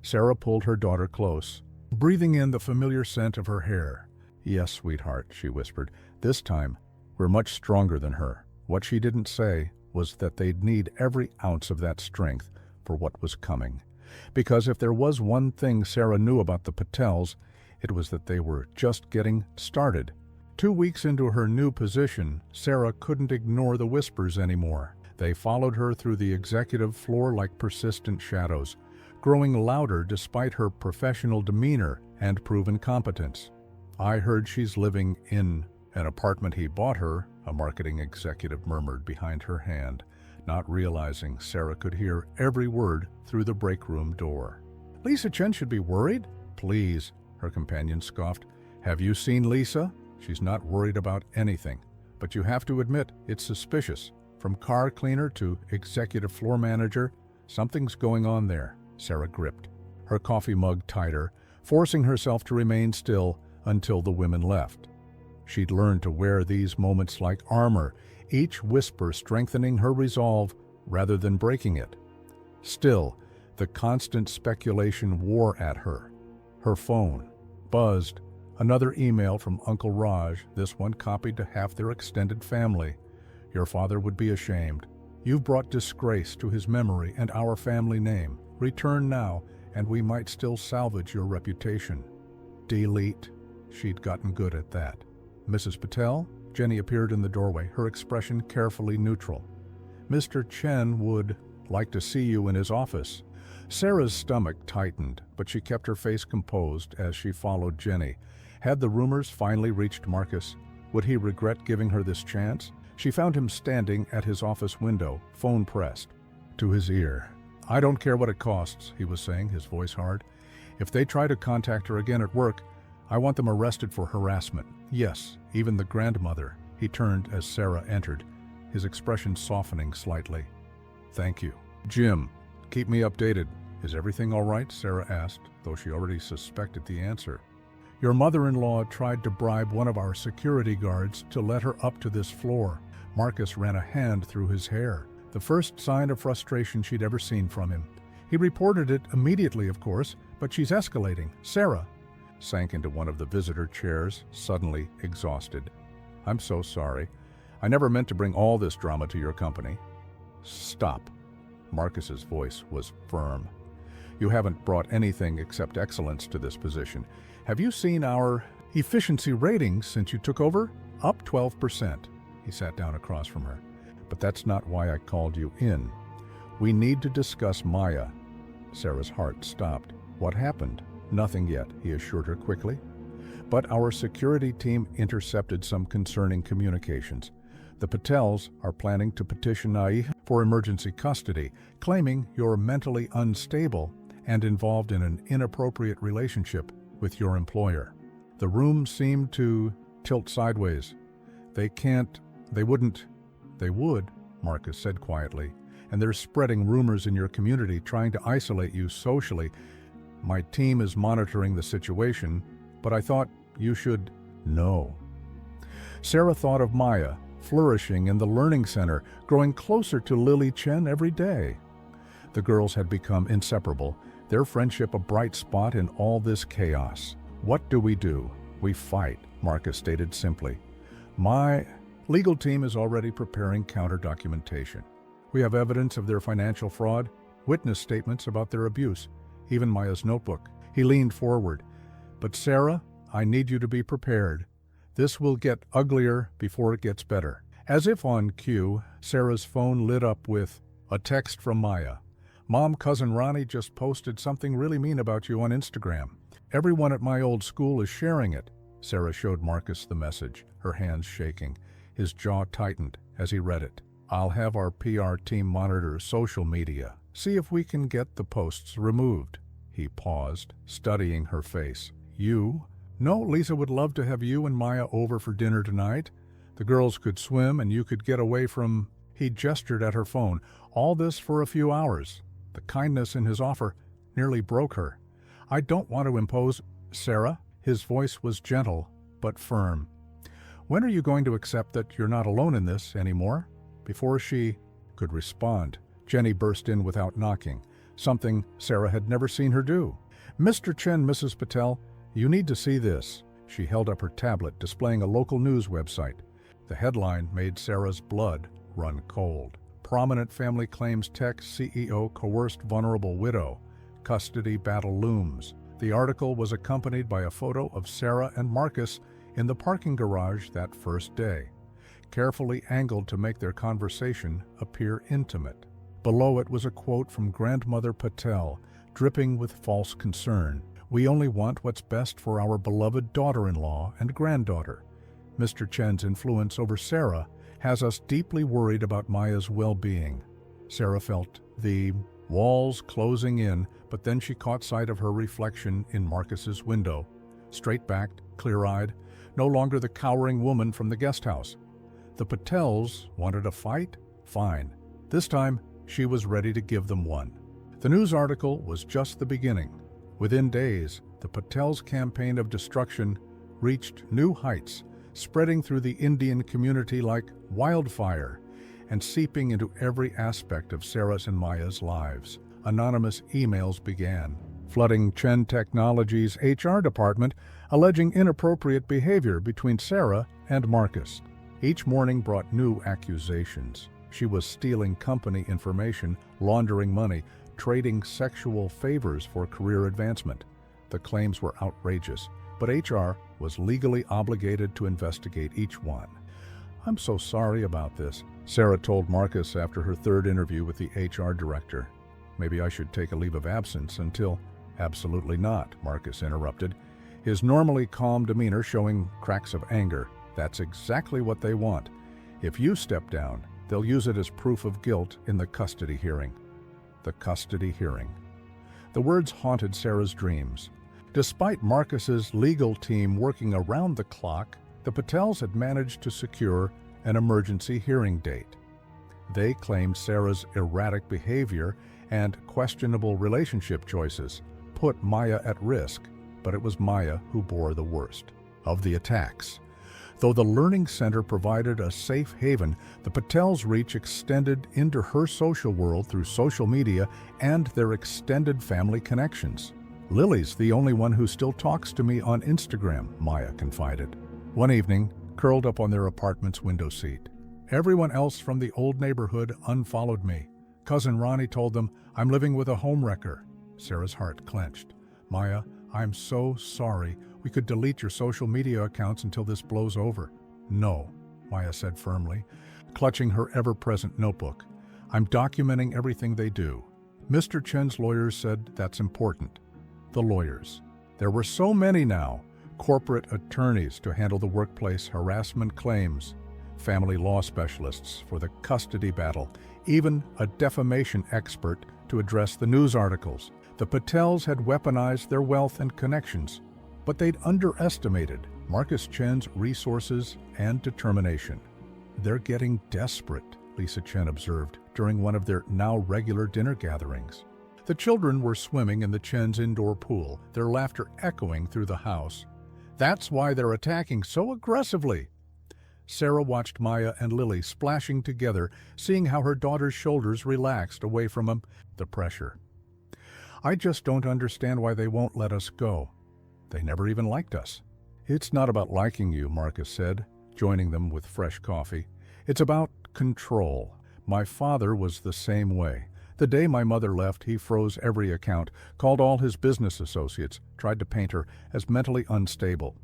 Sarah pulled her daughter close, breathing in the familiar scent of her hair. "Yes, sweetheart," she whispered. "This time we're much stronger than her." What she didn't say was that they'd need every ounce of that strength for what was coming. Because if there was one thing Sarah knew about the Patels, it was that they were just getting started. 2 weeks into her new position, Sarah couldn't ignore the whispers anymore. They followed her through the executive floor like persistent shadows, growing louder despite her professional demeanor and proven competence. "I heard she's living in an apartment he bought her," a marketing executive murmured behind her hand, not realizing Sarah could hear every word through the break room door. "Lisa Chen should be worried?" "Please," her companion scoffed. "Have you seen Lisa? She's not worried about anything. But you have to admit, it's suspicious. From car cleaner to executive floor manager, something's going on there." Sarah gripped her coffee mug tighter, forcing herself to remain still until the women left. She'd learned to wear these moments like armor, each whisper strengthening her resolve rather than breaking it. Still, the constant speculation wore at her. Her phone buzzed. Another email from Uncle Raj, this one copied to half their extended family. "Your father would be ashamed. You've brought disgrace to his memory and our family name. Return now, and we might still salvage your reputation." Delete. She'd gotten good at that. "Mrs. Patel?" Jenny appeared in the doorway, her expression carefully neutral. "Mr. Chen would like to see you in his office." Sarah's stomach tightened, but she kept her face composed as she followed Jenny. Had the rumors finally reached Marcus? Would he regret giving her this chance? She found him standing at his office window, phone pressed to his ear. "I don't care what it costs," he was saying, his voice hard. "If they try to contact her again at work, I want them arrested for harassment. Yes, even the grandmother." He turned as Sarah entered, his expression softening slightly. "Thank you." "Jim, keep me updated. Is everything all right?" Sarah asked, though she already suspected the answer. "Your mother-in-law tried to bribe one of our security guards to let her up to this floor." Marcus ran a hand through his hair, the first sign of frustration she'd ever seen from him. "He reported it immediately, of course, but she's escalating." Sarah sank into one of the visitor chairs, suddenly exhausted. "I'm so sorry. I never meant to bring all this drama to your company." "Stop." Marcus's voice was firm. You haven't brought anything except excellence to this position. Have you seen our efficiency ratings since you took over? Up 12%. He sat down across from her. But that's not why I called you in. We need to discuss Maya. Sarah's heart stopped. What happened? Nothing yet, he assured her quickly. But our security team intercepted some concerning communications. The Patels are planning to petition Nai for emergency custody, claiming you're mentally unstable and involved in an inappropriate relationship with your employer. The room seemed to tilt sideways. They would, Marcus said quietly, and they're spreading rumors in your community trying to isolate you socially. My team is monitoring the situation, but I thought you should know. Sarah thought of Maya, flourishing in the learning center, growing closer to Lily Chen every day. The girls had become inseparable, their friendship a bright spot in all this chaos. What do? We fight, Marcus stated simply. My legal team is already preparing counter-documentation. We have evidence of their financial fraud, witness statements about their abuse, even Maya's notebook. He leaned forward. But Sarah, I need you to be prepared. This will get uglier before it gets better. As if on cue, Sarah's phone lit up with a text from Maya. Mom, cousin Ronnie just posted something really mean about you on Instagram. Everyone at my old school is sharing it. Sarah showed Marcus the message, her hands shaking. His jaw tightened as he read it. I'll have our PR team monitor social media. See if we can get the posts removed. He paused, studying her face. You? No, Lisa would love to have you and Maya over for dinner tonight. The girls could swim and you could get away from... He gestured at her phone. All this for a few hours. The kindness in his offer nearly broke her. I don't want to impose... Sarah? His voice was gentle, but firm. When are you going to accept that you're not alone in this anymore? Before she could respond, Jenny burst in without knocking, something Sarah had never seen her do. Mr. Chen, Mrs. Patel, you need to see this. She held up her tablet, displaying a local news website. The headline made Sarah's blood run cold. Prominent family claims tech CEO coerced vulnerable widow. Custody battle looms. The article was accompanied by a photo of Sarah and Marcus in the parking garage that first day, carefully angled to make their conversation appear intimate. Below it was a quote from Grandmother Patel, dripping with false concern. We only want what's best for our beloved daughter-in-law and granddaughter. Mr. Chen's influence over Sarah has us deeply worried about Maya's well-being. Sarah felt the walls closing in, but then she caught sight of her reflection in Marcus's window. Straight-backed, clear-eyed, no longer the cowering woman from the guest house. The Patels wanted a fight? Fine. This time, she was ready to give them one. The news article was just the beginning. Within days, the Patels' campaign of destruction reached new heights, spreading through the Indian community like wildfire and seeping into every aspect of Sarah's and Maya's lives. Anonymous emails began, flooding Chen Technologies' HR department, alleging inappropriate behavior between Sarah and Marcus. Each morning brought new accusations. She was stealing company information, laundering money, trading sexual favors for career advancement. The claims were outrageous, but HR was legally obligated to investigate each one. I'm so sorry about this, Sarah told Marcus after her third interview with the HR director. Maybe I should take a leave of absence until... Absolutely not, Marcus interrupted, his normally calm demeanor showing cracks of anger. That's exactly what they want. If you step down, they'll use it as proof of guilt in the custody hearing. The custody hearing. The words haunted Sarah's dreams. Despite Marcus's legal team working around the clock, the Patels had managed to secure an emergency hearing date. They claimed Sarah's erratic behavior and questionable relationship choices put Maya at risk, but it was Maya who bore the worst of the attacks. Though the Learning Center provided a safe haven, the Patels' reach extended into her social world through social media and their extended family connections. Lily's the only one who still talks to me on Instagram, Maya confided. One evening, curled up on their apartment's window seat. Everyone else from the old neighborhood unfollowed me. Cousin Ronnie told them, I'm living with a homewrecker. Sarah's heart clenched. Maya, I'm so sorry. We could delete your social media accounts until this blows over. No, Maya said firmly, clutching her ever-present notebook. I'm documenting everything they do. Mr. Chen's lawyers said that's important. The lawyers. There were so many now. Corporate attorneys to handle the workplace harassment claims, family law specialists for the custody battle, even a defamation expert to address the news articles. The Patels had weaponized their wealth and connections, but they'd underestimated Marcus Chen's resources and determination. They're getting desperate, Lisa Chen observed during one of their now regular dinner gatherings. The children were swimming in the Chen's indoor pool, their laughter echoing through the house. That's why they're attacking so aggressively. Sarah watched Maya and Lily splashing together, seeing how her daughter's shoulders relaxed away from the pressure. I just don't understand why they won't let us go. They never even liked us. It's not about liking you, Marcus said, joining them with fresh coffee. It's about control. My father was the same way. The day my mother left, he froze every account, called all his business associates, tried to paint her as mentally unstable.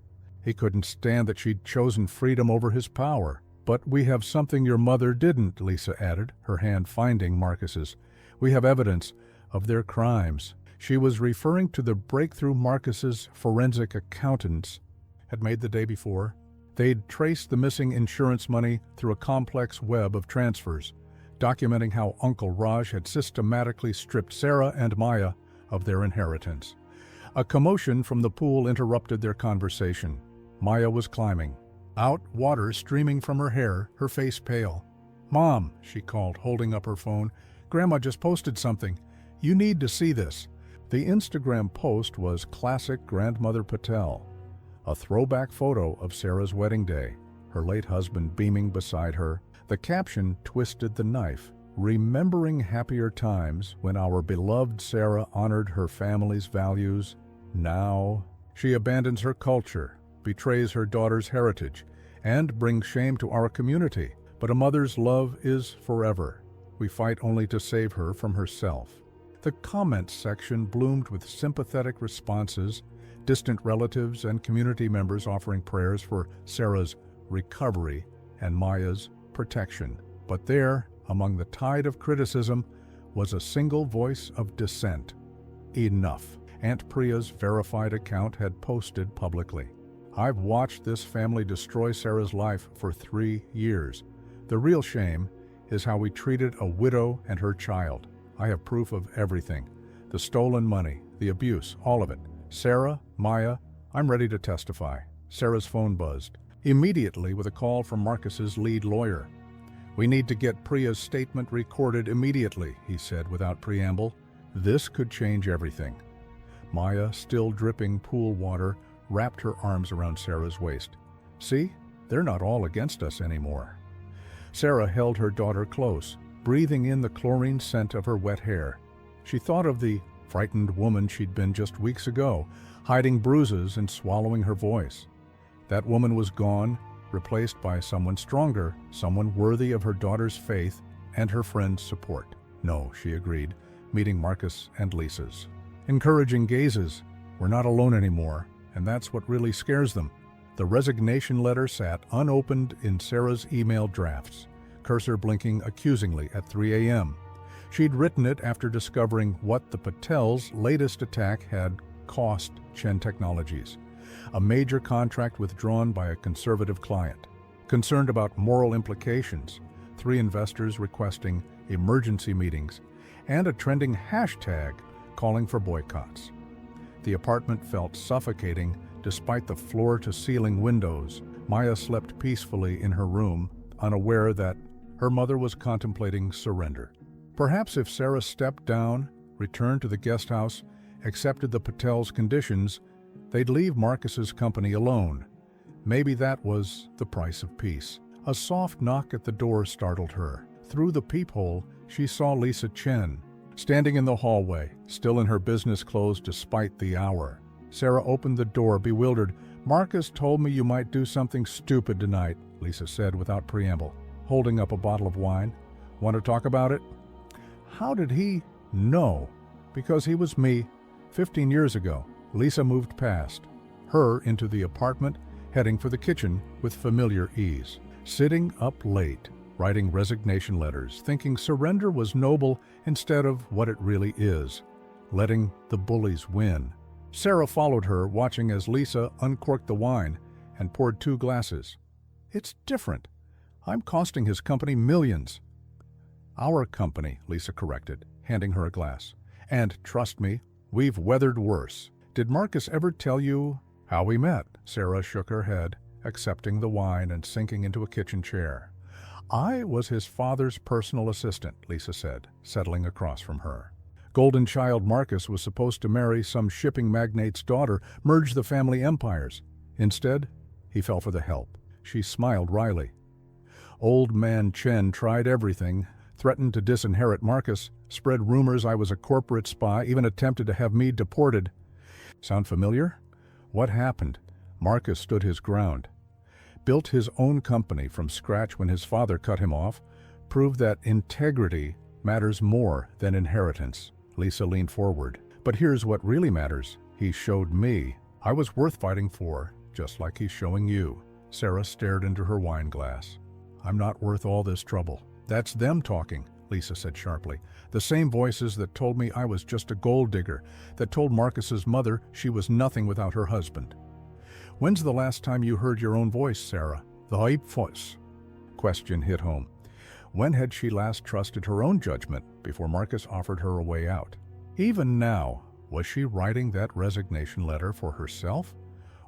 He couldn't stand that she'd chosen freedom over his power. But we have something your mother didn't, Lisa added, her hand finding Marcus's. We have evidence of their crimes. She was referring to the breakthrough Marcus's forensic accountants had made the day before. They'd traced the missing insurance money through a complex web of transfers, documenting how Uncle Raj had systematically stripped Sarah and Maya of their inheritance. A commotion from the pool interrupted their conversation. Maya was climbing. Out, water streaming from her hair, her face pale. "Mom," she called, holding up her phone. "Grandma just posted something. You need to see this." The Instagram post was classic Grandmother Patel, a throwback photo of Sarah's wedding day, her late husband beaming beside her. The caption twisted the knife, remembering happier times when our beloved Sarah honored her family's values. Now, she abandons her culture, betrays her daughter's heritage, and brings shame to our community. But a mother's love is forever. We fight only to save her from herself. The comments section bloomed with sympathetic responses, distant relatives and community members offering prayers for Sarah's recovery and Maya's protection. But there, among the tide of criticism, was a single voice of dissent. Enough. Aunt Priya's verified account had posted publicly. I've watched this family destroy Sarah's life for 3 years. The real shame is how we treated a widow and her child. I have proof of everything. The stolen money, the abuse, all of it. Sarah, Maya, I'm ready to testify. Sarah's phone buzzed, immediately with a call from Marcus's lead lawyer. We need to get Priya's statement recorded immediately, he said without preamble. This could change everything. Maya, still dripping pool water, wrapped her arms around Sarah's waist. See, they're not all against us anymore. Sarah held her daughter close, breathing in the chlorine scent of her wet hair. She thought of the frightened woman she'd been just weeks ago, hiding bruises and swallowing her voice. That woman was gone, replaced by someone stronger, someone worthy of her daughter's faith and her friend's support. No, she agreed, meeting Marcus and Lisa's. Encouraging gazes. We're not alone anymore, and that's what really scares them. The resignation letter sat unopened in Sarah's email drafts, cursor blinking accusingly at 3 a.m. She'd written it after discovering what the Patels' latest attack had cost Chen Technologies. A major contract withdrawn by a conservative client. Concerned about moral implications, 3 investors requesting emergency meetings, and a trending hashtag calling for boycotts. The apartment felt suffocating despite the floor-to-ceiling windows. Maya slept peacefully in her room, unaware that her mother was contemplating surrender. Perhaps if Sarah stepped down, returned to the guest house, accepted the Patels' conditions, they'd leave Marcus's company alone. Maybe that was the price of peace. A soft knock at the door startled her. Through the peephole, she saw Lisa Chen, standing in the hallway, still in her business clothes despite the hour. Sarah opened the door, bewildered. "Marcus told me you might do something stupid tonight," Lisa said without preamble, holding up a bottle of wine. "Want to talk about it?" How did he know? because he was me. 15 years ago, Lisa moved past, her into the apartment, heading for the kitchen with familiar ease. Sitting up late, writing resignation letters, thinking surrender was noble instead of what it really is, letting the bullies win. Sarah followed her, watching as Lisa uncorked the wine and poured 2 glasses. It's different. I'm costing his company millions. Our company, Lisa corrected, handing her a glass. And trust me, we've weathered worse. Did Marcus ever tell you how we met? Sarah shook her head, accepting the wine and sinking into a kitchen chair. I was his father's personal assistant, Lisa said, settling across from her. Golden child Marcus was supposed to marry some shipping magnate's daughter, merge the family empires. Instead, he fell for the help. She smiled wryly. Old man Chen tried everything, threatened to disinherit Marcus, spread rumors I was a corporate spy, even attempted to have me deported. Sound familiar? What happened? Marcus stood his ground. Built his own company from scratch when his father cut him off, proved that integrity matters more than inheritance. Lisa leaned forward. But here's what really matters. He showed me I was worth fighting for, just like he's showing you. Sarah stared into her wine glass. I'm not worth all this trouble. That's them talking, Lisa said sharply. The same voices that told me I was just a gold digger, that told Marcus's mother she was nothing without her husband. When's the last time you heard your own voice, Sarah? The hype voice. Question hit home. When had she last trusted her own judgment before Marcus offered her a way out? Even now, was she writing that resignation letter for herself?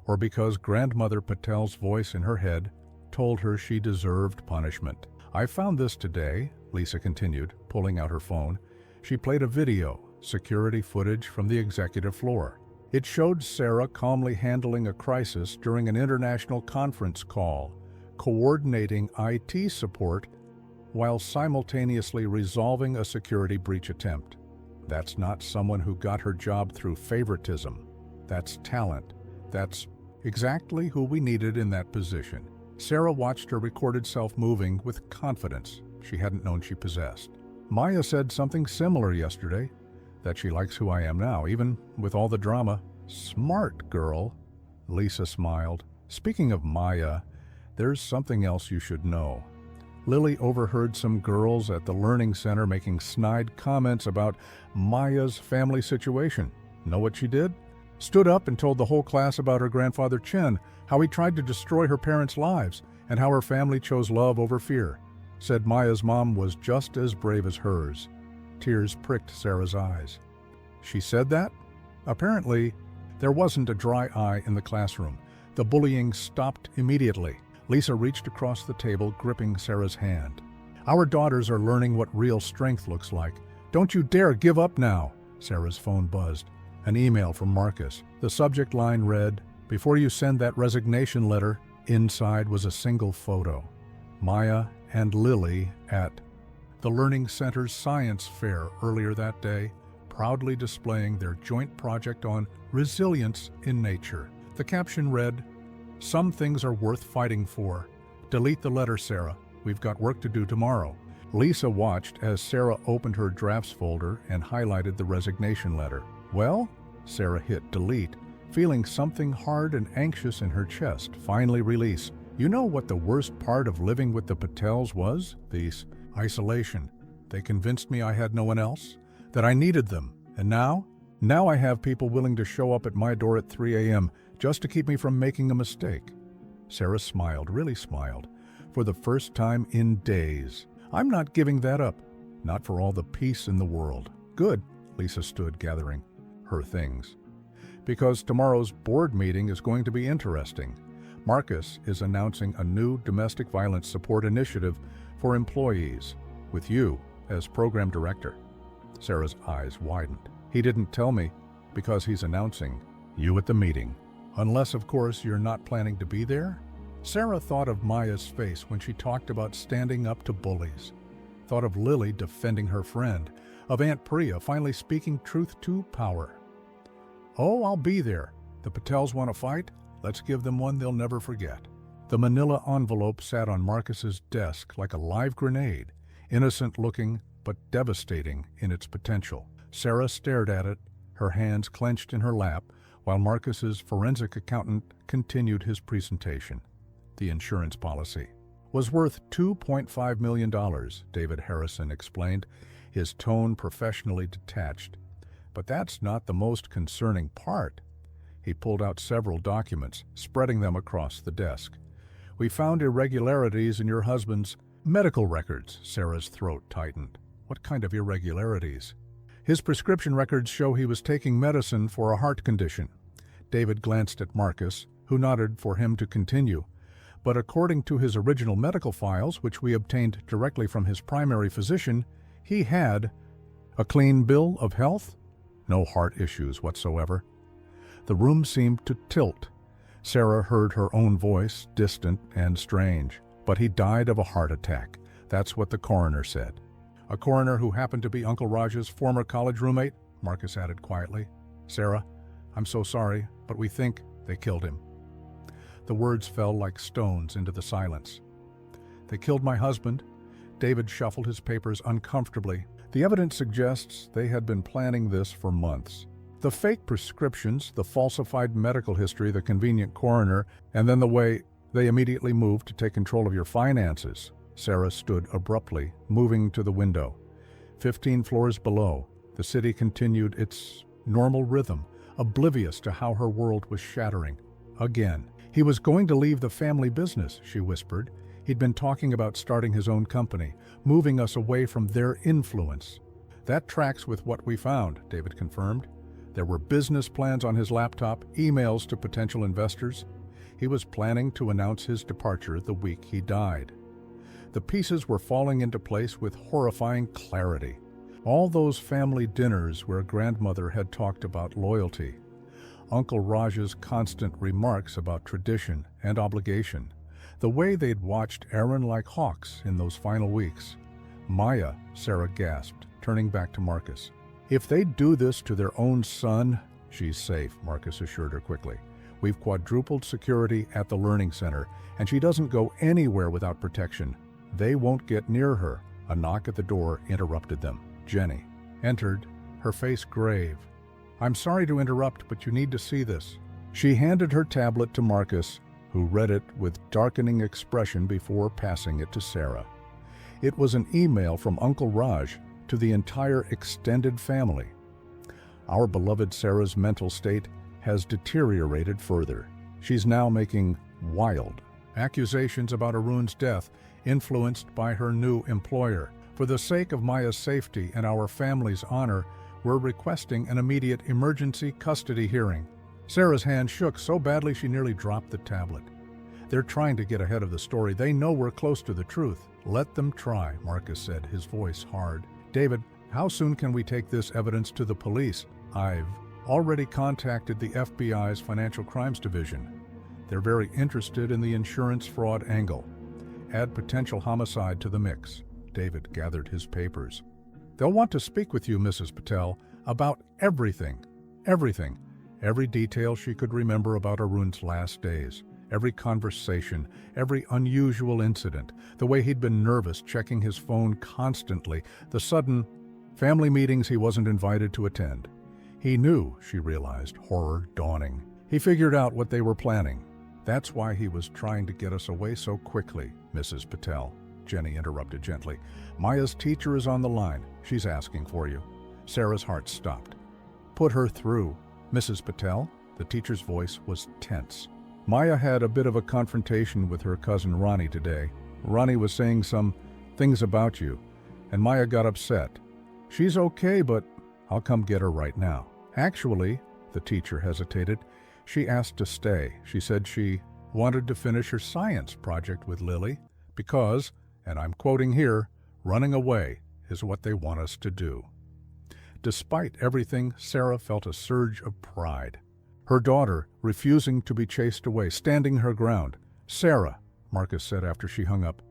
Or because Grandmother Patel's voice in her head told her she deserved punishment? I found this today, Lisa continued, pulling out her phone. She played a video, security footage from the executive floor. It showed Sarah calmly handling a crisis during an international conference call, coordinating IT support while simultaneously resolving a security breach attempt. That's not someone who got her job through favoritism. That's talent. That's exactly who we needed in that position. Sarah watched her recorded self moving with confidence she hadn't known she possessed. Maya said something similar yesterday, that she likes who I am now, even with all the drama. Smart girl, Lisa smiled. Speaking of Maya, there's something else you should know. Lily overheard some girls at the Learning Center making snide comments about Maya's family situation. Know what she did? Stood up and told the whole class about her grandfather Chen, how he tried to destroy her parents' lives, and how her family chose love over fear. Said Maya's mom was just as brave as hers. Tears pricked Sarah's eyes. She said that? Apparently, there wasn't a dry eye in the classroom. The bullying stopped immediately. Lisa reached across the table, gripping Sarah's hand. Our daughters are learning what real strength looks like. Don't you dare give up now. Sarah's phone buzzed. An email from Marcus. The subject line read, "Before you send that resignation letter," inside was a single photo. Maya and Lily at the Learning Center's science fair earlier that day, proudly displaying their joint project on resilience in nature. The caption read, "Some things are worth fighting for. Delete the letter, Sarah. We've got work to do tomorrow." Lisa watched as Sarah opened her drafts folder and highlighted the resignation letter. Well, Sarah hit delete, feeling something hard and anxious in her chest finally release. You know what the worst part of living with the Patels was? This isolation. They convinced me I had no one else, that I needed them. And now I have people willing to show up at my door at 3 a.m. just to keep me from making a mistake. Sarah smiled, really smiled, for the first time in days. I'm not giving that up, not for all the peace in the world. Good, Lisa stood, gathering her things. Because tomorrow's board meeting is going to be interesting. Marcus is announcing a new domestic violence support initiative for employees, with you as program director. Sarah's eyes widened. He didn't tell me because he's announcing you at the meeting. Unless, of course, you're not planning to be there? Sarah thought of Maya's face when she talked about standing up to bullies. Thought of Lily defending her friend. Of Aunt Priya finally speaking truth to power. Oh, I'll be there. The Patels want to fight? Let's give them one they'll never forget. The manila envelope sat on Marcus's desk like a live grenade, innocent-looking but devastating in its potential. Sarah stared at it, her hands clenched in her lap, while Marcus's forensic accountant continued his presentation. The insurance policy was worth $2.5 million, David Harrison explained, his tone professionally detached. But that's not the most concerning part. He pulled out several documents, spreading them across the desk. We found irregularities in your husband's medical records. Sarah's throat tightened. What kind of irregularities? His prescription records show he was taking medicine for a heart condition. David glanced at Marcus, who nodded for him to continue. But according to his original medical files, which we obtained directly from his primary physician, he had a clean bill of health, no heart issues whatsoever. The room seemed to tilt. Sarah heard her own voice, distant and strange. But he died of a heart attack. That's what the coroner said. A coroner who happened to be Uncle Raj's former college roommate, Marcus added quietly. Sarah, I'm so sorry, but we think they killed him. The words fell like stones into the silence. They killed my husband. David shuffled his papers uncomfortably. The evidence suggests they had been planning this for months. The fake prescriptions, the falsified medical history, the convenient coroner, and then the way they immediately moved to take control of your finances. Sarah stood abruptly, moving to the window. 15 floors below, the city continued its normal rhythm, oblivious to how her world was shattering. Again. He was going to leave the family business, she whispered. He'd been talking about starting his own company, moving us away from their influence. That tracks with what we found, David confirmed. There were business plans on his laptop, emails to potential investors. He was planning to announce his departure the week he died. The pieces were falling into place with horrifying clarity. All those family dinners where grandmother had talked about loyalty. Uncle Raj's constant remarks about tradition and obligation. The way they'd watched Aaron like hawks in those final weeks. Maya, Sarah gasped, turning back to Marcus. If they do this to their own son, she's safe, Marcus assured her quickly. We've quadrupled security at the learning center, and she doesn't go anywhere without protection. They won't get near her. A knock at the door interrupted them. Jenny entered, her face grave. I'm sorry to interrupt, but you need to see this. She handed her tablet to Marcus, who read it with darkening expression before passing it to Sarah. It was an email from Uncle Raj to the entire extended family. Our beloved Sarah's mental state has deteriorated further. She's now making wild accusations about Arun's death, influenced by her new employer. For the sake of Maya's safety and our family's honor, we're requesting an immediate emergency custody hearing. Sarah's hand shook so badly she nearly dropped the tablet. They're trying to get ahead of the story. They know we're close to the truth. Let them try, Marcus said, his voice hard. David, how soon can we take this evidence to the police? I've already contacted the FBI's Financial Crimes Division. They're very interested in the insurance fraud angle. Add potential homicide to the mix. David gathered his papers. They'll want to speak with you, Mrs. Patel, about everything. Everything. Every detail she could remember about Arun's last days. Every conversation, every unusual incident, the way he'd been nervous, checking his phone constantly, the sudden family meetings he wasn't invited to attend. He knew, she realized, horror dawning. He figured out what they were planning. That's why he was trying to get us away so quickly, Mrs. Patel. Jenny interrupted gently. Maya's teacher is on the line. She's asking for you. Sarah's heart stopped. Put her through. Mrs. Patel? The teacher's voice was tense. Maya had a bit of a confrontation with her cousin Ronnie today. Ronnie was saying some things about you, and Maya got upset. She's okay, but I'll come get her right now. Actually, the teacher hesitated. She asked to stay. She said she wanted to finish her science project with Lily because, and I'm quoting here, running away is what they want us to do. Despite everything, Sarah felt a surge of pride. Her daughter, refusing to be chased away, standing her ground. Sarah, Marcus said after she hung up,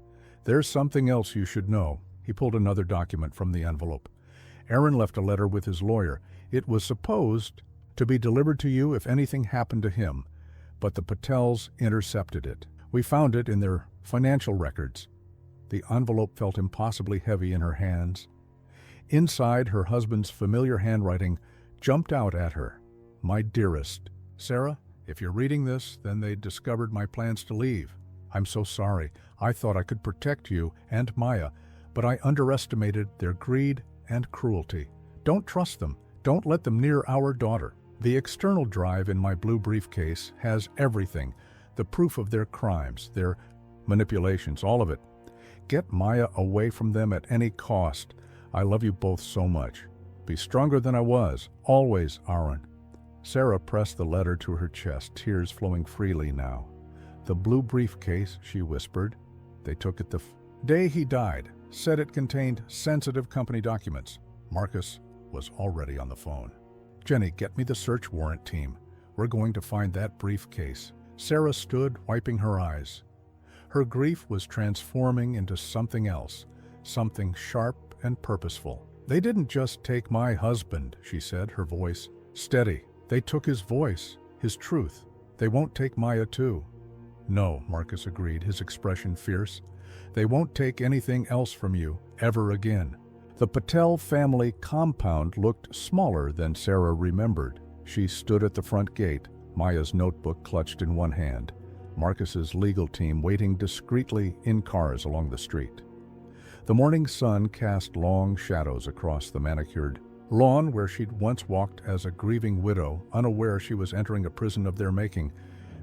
there's something else you should know. He pulled another document from the envelope. Aaron left a letter with his lawyer. It was supposed to be delivered to you if anything happened to him, but the Patels intercepted it. We found it in their financial records. The envelope felt impossibly heavy in her hands. Inside, her husband's familiar handwriting jumped out at her. "My dearest, Sarah, if you're reading this, then they discovered my plans to leave. I'm so sorry. I thought I could protect you and Maya, but I underestimated their greed and cruelty. Don't trust them. Don't let them near our daughter. The external drive in my blue briefcase has everything, the proof of their crimes, their manipulations, all of it. Get Maya away from them at any cost. I love you both so much. Be stronger than I was. Always, Aaron." Sarah pressed the letter to her chest, tears flowing freely now. "The blue briefcase," she whispered. "They took it the day he died, said it contained sensitive company documents." Marcus was already on the phone. "Jenny, get me the search warrant team. We're going to find that briefcase." Sarah stood, wiping her eyes. Her grief was transforming into something else, something sharp and purposeful. "They didn't just take my husband," she said, her voice steady. "They took his voice, his truth. They won't take Maya too." "No," Marcus agreed, his expression fierce. "They won't take anything else from you, ever again." The Patel family compound looked smaller than Sarah remembered. She stood at the front gate, Maya's notebook clutched in one hand, Marcus's legal team waiting discreetly in cars along the street. The morning sun cast long shadows across the manicured lawn where she'd once walked as a grieving widow, unaware she was entering a prison of their making.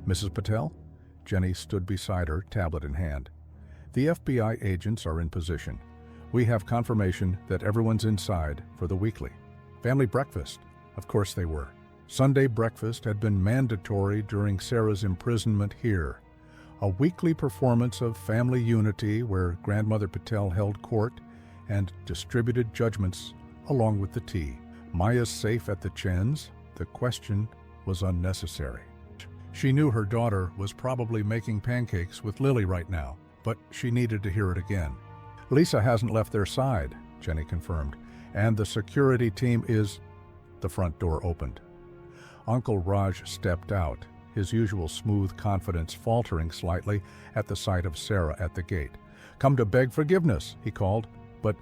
"Mrs. Patel?" Jenny stood beside her, tablet in hand. "The FBI agents are in position. We have confirmation that everyone's inside for the weekly family breakfast." Of course they were. Sunday breakfast had been mandatory during Sarah's imprisonment here. A weekly performance of family unity where Grandmother Patel held court and distributed judgments along with the tea. Maya's safe at the Chens? The question was unnecessary. She knew her daughter was probably making pancakes with Lily right now, but she needed to hear it again. "Lisa hasn't left their side," Jenny confirmed, "and the security team is—" The front door opened. Uncle Raj stepped out, his usual smooth confidence faltering slightly at the sight of Sarah at the gate. "Come to beg forgiveness," he called, but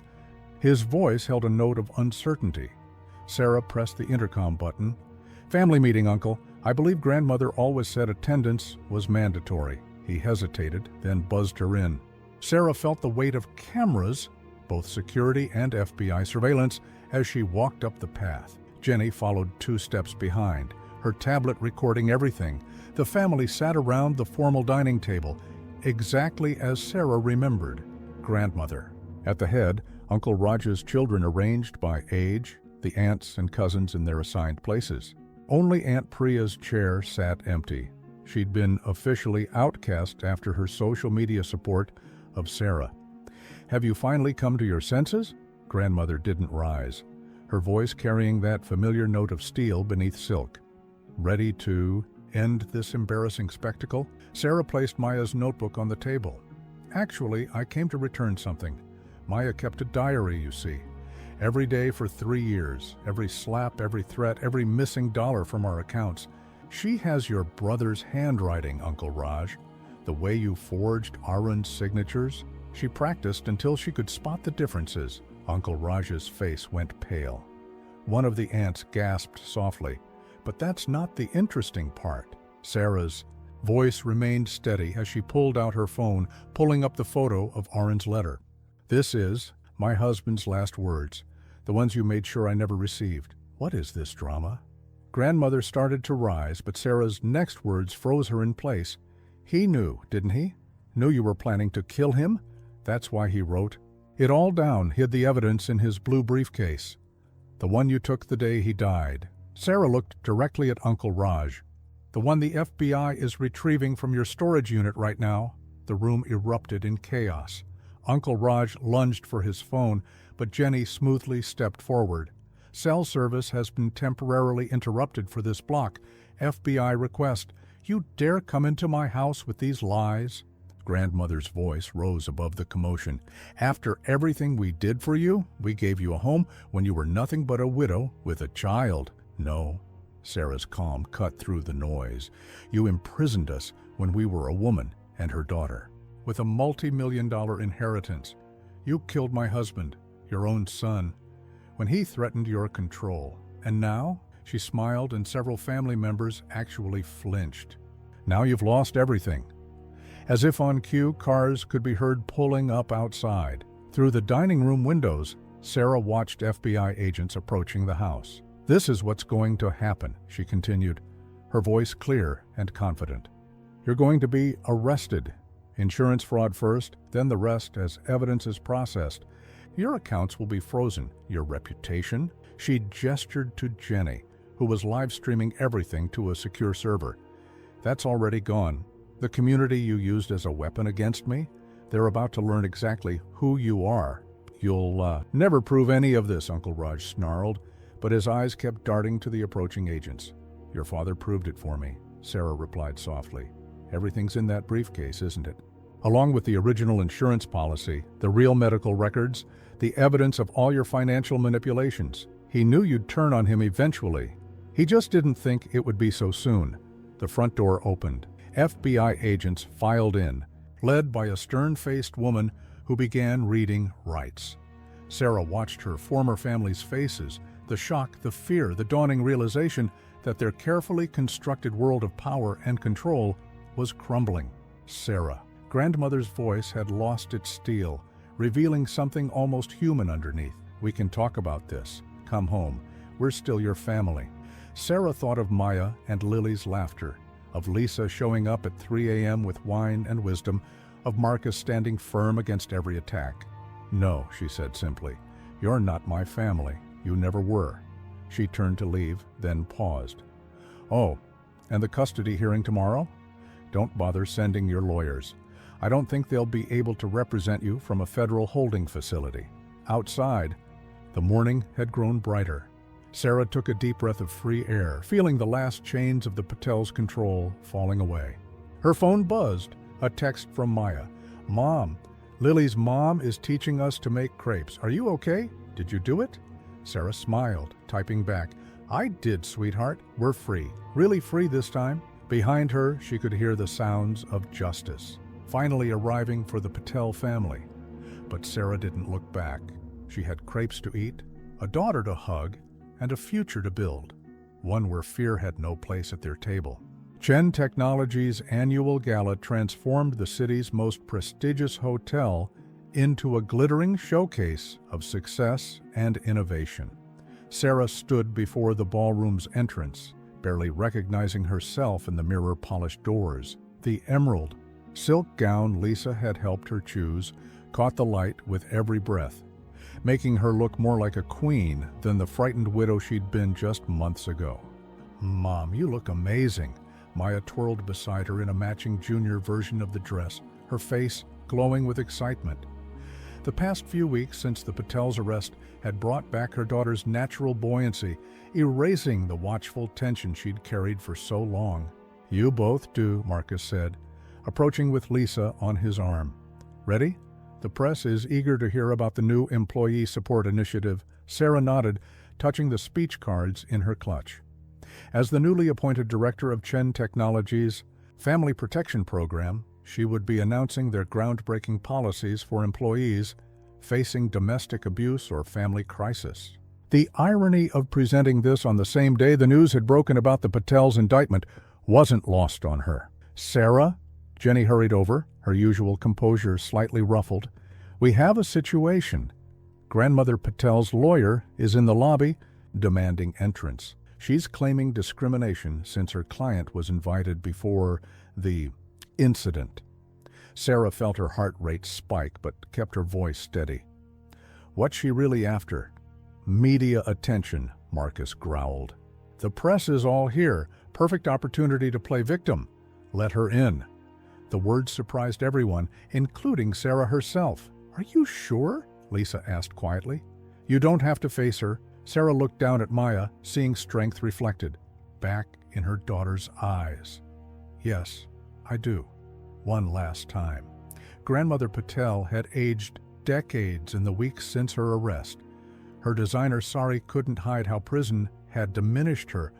his voice held a note of uncertainty. Sarah pressed the intercom button. "Family meeting, Uncle. I believe Grandmother always said attendance was mandatory." He hesitated, then buzzed her in. Sarah felt the weight of cameras, both security and FBI surveillance, as she walked up the path. Jenny followed 2 steps behind, her tablet recording everything. The family sat around the formal dining table, exactly as Sarah remembered. Grandmother. At the head, Uncle Raj's children arranged by age, the aunts and cousins in their assigned places. Only Aunt Priya's chair sat empty. She'd been officially outcast after her social media support of Sarah. "Have you finally come to your senses?" Grandmother didn't rise, her voice carrying that familiar note of steel beneath silk. "Ready to end this embarrassing spectacle?" Sarah placed Maya's notebook on the table. "Actually, I came to return something. Maya kept a diary, you see. Every day for 3 years, every slap, every threat, every missing dollar from our accounts. She has your brother's handwriting, Uncle Raj. The way you forged Arun's signatures. She practiced until she could spot the differences." Uncle Raj's face went pale. One of the aunts gasped softly. "But that's not the interesting part." Sarah's voice remained steady as she pulled out her phone, pulling up the photo of Arun's letter. "This is my husband's last words, the ones you made sure I never received." What is this drama? Grandmother started to rise, but Sarah's next words froze her in place. "He knew, didn't he? Knew you were planning to kill him? That's why he wrote it all down, hid the evidence in his blue briefcase. The one you took the day he died." Sarah looked directly at Uncle Raj. "The one the FBI is retrieving from your storage unit right now." The room erupted in chaos. Uncle Raj lunged for his phone, but Jenny smoothly stepped forward. "Cell service has been temporarily interrupted for this block. FBI request. You dare come into my house with these lies?" Grandmother's voice rose above the commotion. "After everything we did for you, we gave you a home when you were nothing but a widow with a child." "No." Sarah's calm cut through the noise. "You imprisoned us when we were a woman and her daughter, with a multi-million-dollar inheritance. You killed my husband, your own son. when he threatened your control. And now? She smiled, and several family members actually flinched. Now you've lost everything. As if on cue, cars could be heard pulling up outside. Through the dining room windows, Sarah watched FBI agents approaching the house. This is what's going to happen, she continued, her voice clear and confident. You're going to be arrested. Insurance fraud first, then the rest as evidence is processed. Your accounts will be frozen. Your reputation? She gestured to Jenny, who was live streaming everything to a secure server. That's already gone. The community you used as a weapon against me? They're about to learn exactly who you are. You'll never prove any of this, Uncle Raj snarled, but his eyes kept darting to the approaching agents. Your father proved it for me, Sarah replied softly. Everything's in that briefcase, isn't it? Along with the original insurance policy, the real medical records, the evidence of all your financial manipulations. He knew you'd turn on him eventually. He just didn't think it would be so soon. The front door opened. FBI agents filed in, led by a stern-faced woman who began reading rights. Sarah watched her former family's faces, the shock, the fear, the dawning realization that their carefully constructed world of power and control was crumbling. Sarah. Grandmother's voice had lost its steel, revealing something almost human underneath. We can talk about this. Come home. We're still your family. Sarah thought of Maya and Lily's laughter, of Lisa showing up at 3 a.m. with wine and wisdom, of Marcus standing firm against every attack. No, she said simply. You're not my family. You never were. She turned to leave, then paused. Oh, and the custody hearing tomorrow? Don't bother sending your lawyers. I don't think they'll be able to represent you from a federal holding facility. Outside, the morning had grown brighter. Sarah took a deep breath of free air, feeling the last chains of the Patel's control falling away. Her phone buzzed, a text from Maya. Mom, Lily's mom is teaching us to make crepes. Are you okay? Did you do it? Sarah smiled, typing back. I did, sweetheart. We're free. Really free this time. Behind her, she could hear the sounds of justice, finally arriving for the Patel family. But Sarah didn't look back. She had crepes to eat, a daughter to hug, and a future to build, one where fear had no place at their table. Chen Technologies' annual gala transformed the city's most prestigious hotel into a glittering showcase of success and innovation. Sarah stood before the ballroom's entrance, barely recognizing herself in the mirror-polished doors. The emerald silk gown Lisa had helped her choose caught the light with every breath, making her look more like a queen than the frightened widow she'd been just months ago. Mom, you look amazing. Maya twirled beside her in a matching junior version of the dress, her face glowing with excitement. The past few weeks since the Patel's arrest had brought back her daughter's natural buoyancy, erasing the watchful tension she'd carried for so long. You both do, Marcus said, approaching with Lisa on his arm. Ready? The press is eager to hear about the new employee support initiative. Sarah nodded, touching the speech cards in her clutch. As the newly appointed director of Chen Technologies' Family Protection Program, she would be announcing their groundbreaking policies for employees facing domestic abuse or family crisis. The irony of presenting this on the same day the news had broken about the Patel's indictment wasn't lost on her. Sarah? Jenny hurried over, her usual composure slightly ruffled. We have a situation. Grandmother Patel's lawyer is in the lobby, demanding entrance. She's claiming discrimination since her client was invited before the incident. Sarah felt her heart rate spike but kept her voice steady. What's she really after? Media attention, Marcus growled. The press is all here. Perfect opportunity to play victim. Let her in. The words surprised everyone, including Sarah herself. Are you sure? Lisa asked quietly. You don't have to face her. Sarah looked down at Maya, seeing strength reflected back in her daughter's eyes. Yes, I do. One last time. Grandmother Patel had aged decades in the weeks since her arrest. Her designer sari couldn't hide how prison had diminished her,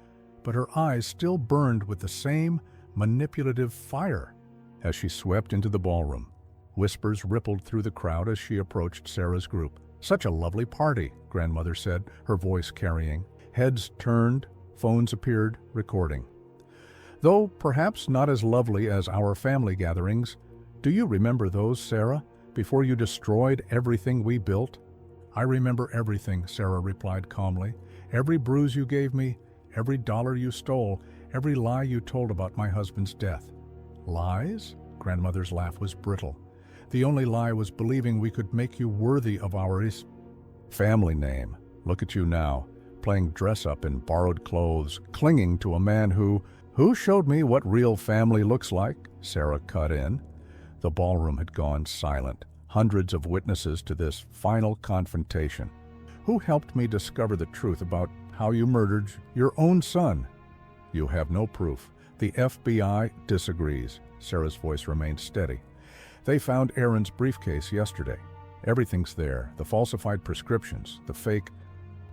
but her eyes still burned with the same manipulative fire. As she swept into the ballroom, whispers rippled through the crowd as she approached Sarah's group. Such a lovely party, grandmother said, her voice carrying. Heads turned, phones appeared, recording. Though perhaps not as lovely as our family gatherings, do you remember those, Sarah, before you destroyed everything we built? I remember everything, Sarah replied calmly. Every bruise you gave me, every dollar you stole, every lie you told about my husband's death. Lies? Grandmother's laugh was brittle. The only lie was believing we could make you worthy of our family name. Look at you now, playing dress-up in borrowed clothes, clinging to a man who showed me what real family looks like, Sarah cut in. The ballroom had gone silent, hundreds of witnesses to this final confrontation. Who helped me discover the truth about how you murdered your own son? You have no proof. The FBI disagrees. Sarah's voice remained steady. They found Aaron's briefcase yesterday. Everything's there, the falsified prescriptions, the fake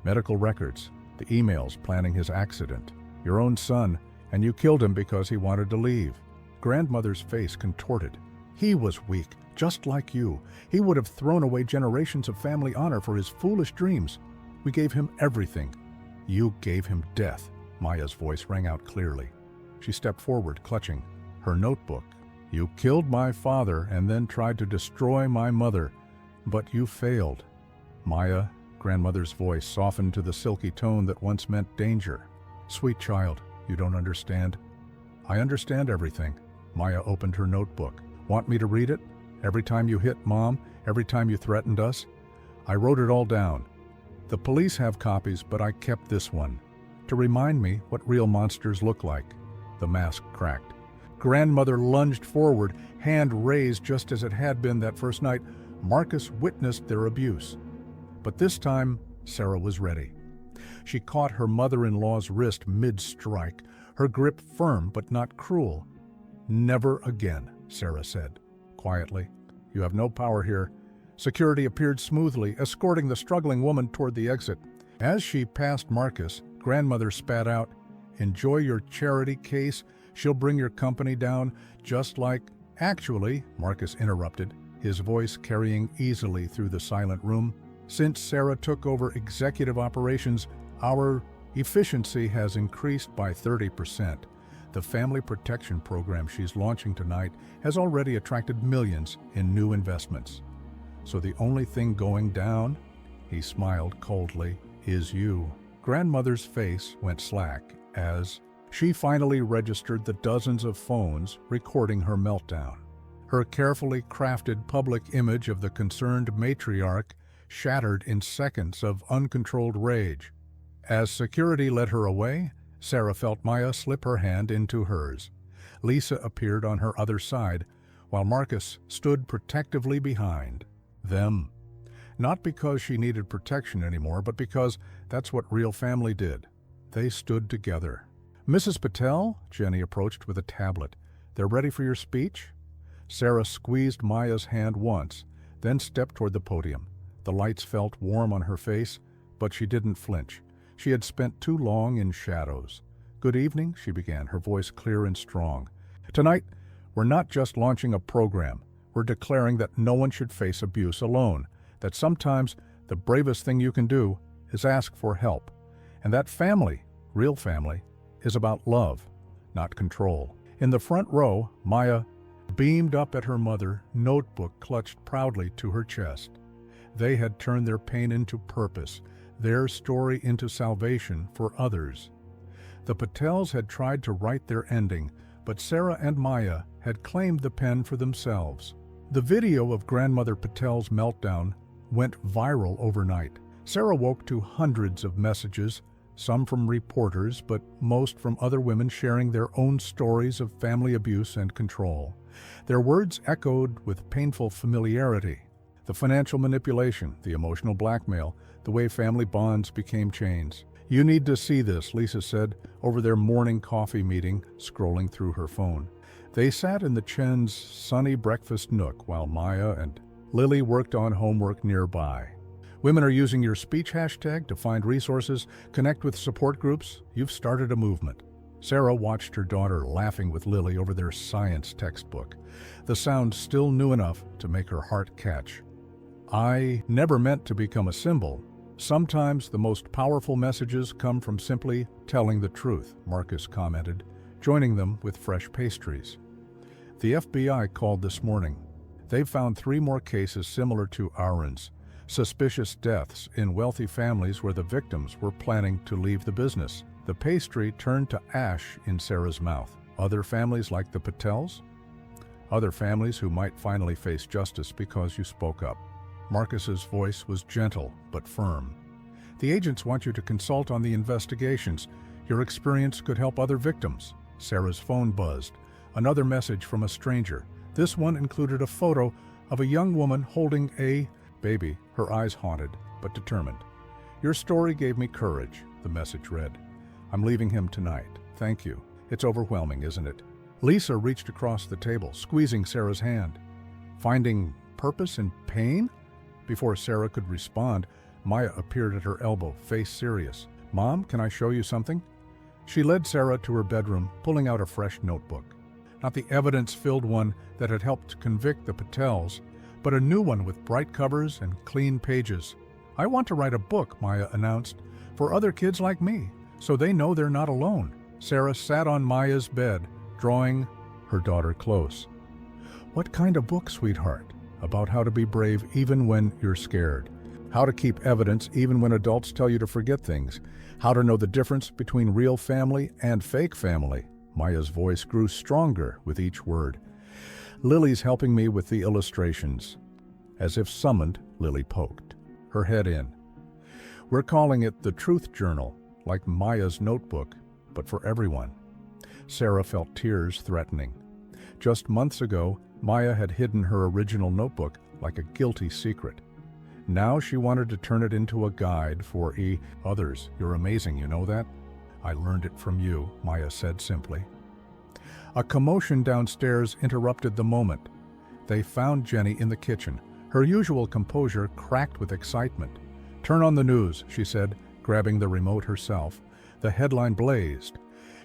medical records, the emails planning his accident, your own son, and you killed him because he wanted to leave. Grandmother's face contorted. He was weak, just like you. He would have thrown away generations of family honor for his foolish dreams. We gave him everything. You gave him death. Maya's voice rang out clearly. She stepped forward, clutching her notebook. You killed my father and then tried to destroy my mother, but you failed. Maya, grandmother's voice softened to the silky tone that once meant danger. Sweet child, you don't understand. I understand everything. Maya opened her notebook. Want me to read it? Every time you hit Mom, every time you threatened us? I wrote it all down. The police have copies, but I kept this one, to remind me what real monsters look like. The mask cracked. Grandmother lunged forward, hand raised just as it had been that first night. Marcus witnessed their abuse. But this time, Sarah was ready. She caught her mother-in-law's wrist mid-strike, her grip firm but not cruel. Never again, Sarah said, quietly. You have no power here. Security appeared smoothly, escorting the struggling woman toward the exit. As she passed Marcus, grandmother spat out, Enjoy your charity case. She'll bring your company down just like... Actually, Marcus interrupted, his voice carrying easily through the silent room. Since Sarah took over executive operations, our efficiency has increased by 30%. The family protection program she's launching tonight has already attracted millions in new investments. So the only thing going down, he smiled coldly, is you. Grandmother's face went slack as she finally registered the dozens of phones recording her meltdown. Her carefully crafted public image of the concerned matriarch shattered in seconds of uncontrolled rage. As security led her away, Sarah felt Maya slip her hand into hers. Lisa appeared on her other side, while Marcus stood protectively behind them. Not because she needed protection anymore, but because that's what real family did. They stood together. Mrs. Patel, Jenny approached with a tablet. They're ready for your speech? Sarah squeezed Maya's hand once, then stepped toward the podium. The lights felt warm on her face, but she didn't flinch. She had spent too long in shadows. Good evening, she began, her voice clear and strong. Tonight, we're not just launching a program. We're declaring that no one should face abuse alone, that sometimes the bravest thing you can do is ask for help. And that family, real family, is about love, not control. In the front row, Maya beamed up at her mother, notebook clutched proudly to her chest. They had turned their pain into purpose, their story into salvation for others. The Patels had tried to write their ending, but Sarah and Maya had claimed the pen for themselves. The video of Grandmother Patel's meltdown went viral overnight. Sarah woke to hundreds of messages, some from reporters, but most from other women sharing their own stories of family abuse and control. Their words echoed with painful familiarity. The financial manipulation, the emotional blackmail, the way family bonds became chains. You need to see this, Lisa said over their morning coffee meeting, scrolling through her phone. They sat in the Chen's sunny breakfast nook while Maya and Lily worked on homework nearby. Women are using your speech hashtag to find resources, connect with support groups. You've started a movement. Sarah watched her daughter laughing with Lily over their science textbook, the sound still new enough to make her heart catch. I never meant to become a symbol. Sometimes the most powerful messages come from simply telling the truth, Marcus commented, joining them with fresh pastries. The FBI called this morning. They've found 3 more cases similar to Aaron's, suspicious deaths in wealthy families where the victims were planning to leave the business. The pastry turned to ash in Sarah's mouth. Other families like the Patels? Other families who might finally face justice because you spoke up. Marcus's voice was gentle but firm. The agents want you to consult on the investigations. Your experience could help other victims. Sarah's phone buzzed. Another message from a stranger. This one included a photo of a young woman holding a baby, her eyes haunted but determined. Your story gave me courage, the message read. I'm leaving him tonight. Thank you. It's overwhelming, isn't it? Lisa reached across the table, squeezing Sarah's hand. Finding purpose in pain? Before Sarah could respond, Maya appeared at her elbow, face serious. Mom, can I show you something? She led Sarah to her bedroom, pulling out a fresh notebook. Not the evidence-filled one that had helped convict the Patels, but a new one with bright covers and clean pages. I want to write a book, Maya announced, for other kids like me, so they know they're not alone. Sarah sat on Maya's bed, drawing her daughter close. What kind of book, sweetheart? About how to be brave even when you're scared. How to keep evidence even when adults tell you to forget things. How to know the difference between real family and fake family. Maya's voice grew stronger with each word. Lily's helping me with the illustrations. As if summoned, Lily poked her head in. We're calling it the Truth Journal, like Maya's notebook, but for everyone. Sarah felt tears threatening. Just months ago, Maya had hidden her original notebook like a guilty secret. Now she wanted to turn it into a guide for others. You're amazing, you know that? I learned it from you, Maya said simply. A commotion downstairs interrupted the moment. They found Jenny in the kitchen, her usual composure cracked with excitement. Turn on the news, she said, grabbing the remote herself. The headline blazed.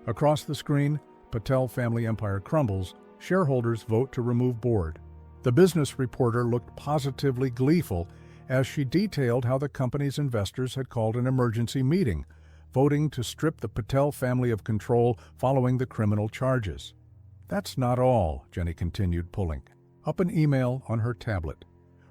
Across the screen, Patel family empire crumbles, shareholders vote to remove board. The business reporter looked positively gleeful as she detailed how the company's investors had called an emergency meeting, voting to strip the Patel family of control following the criminal charges. That's not all, Jenny continued, pulling up an email on her tablet.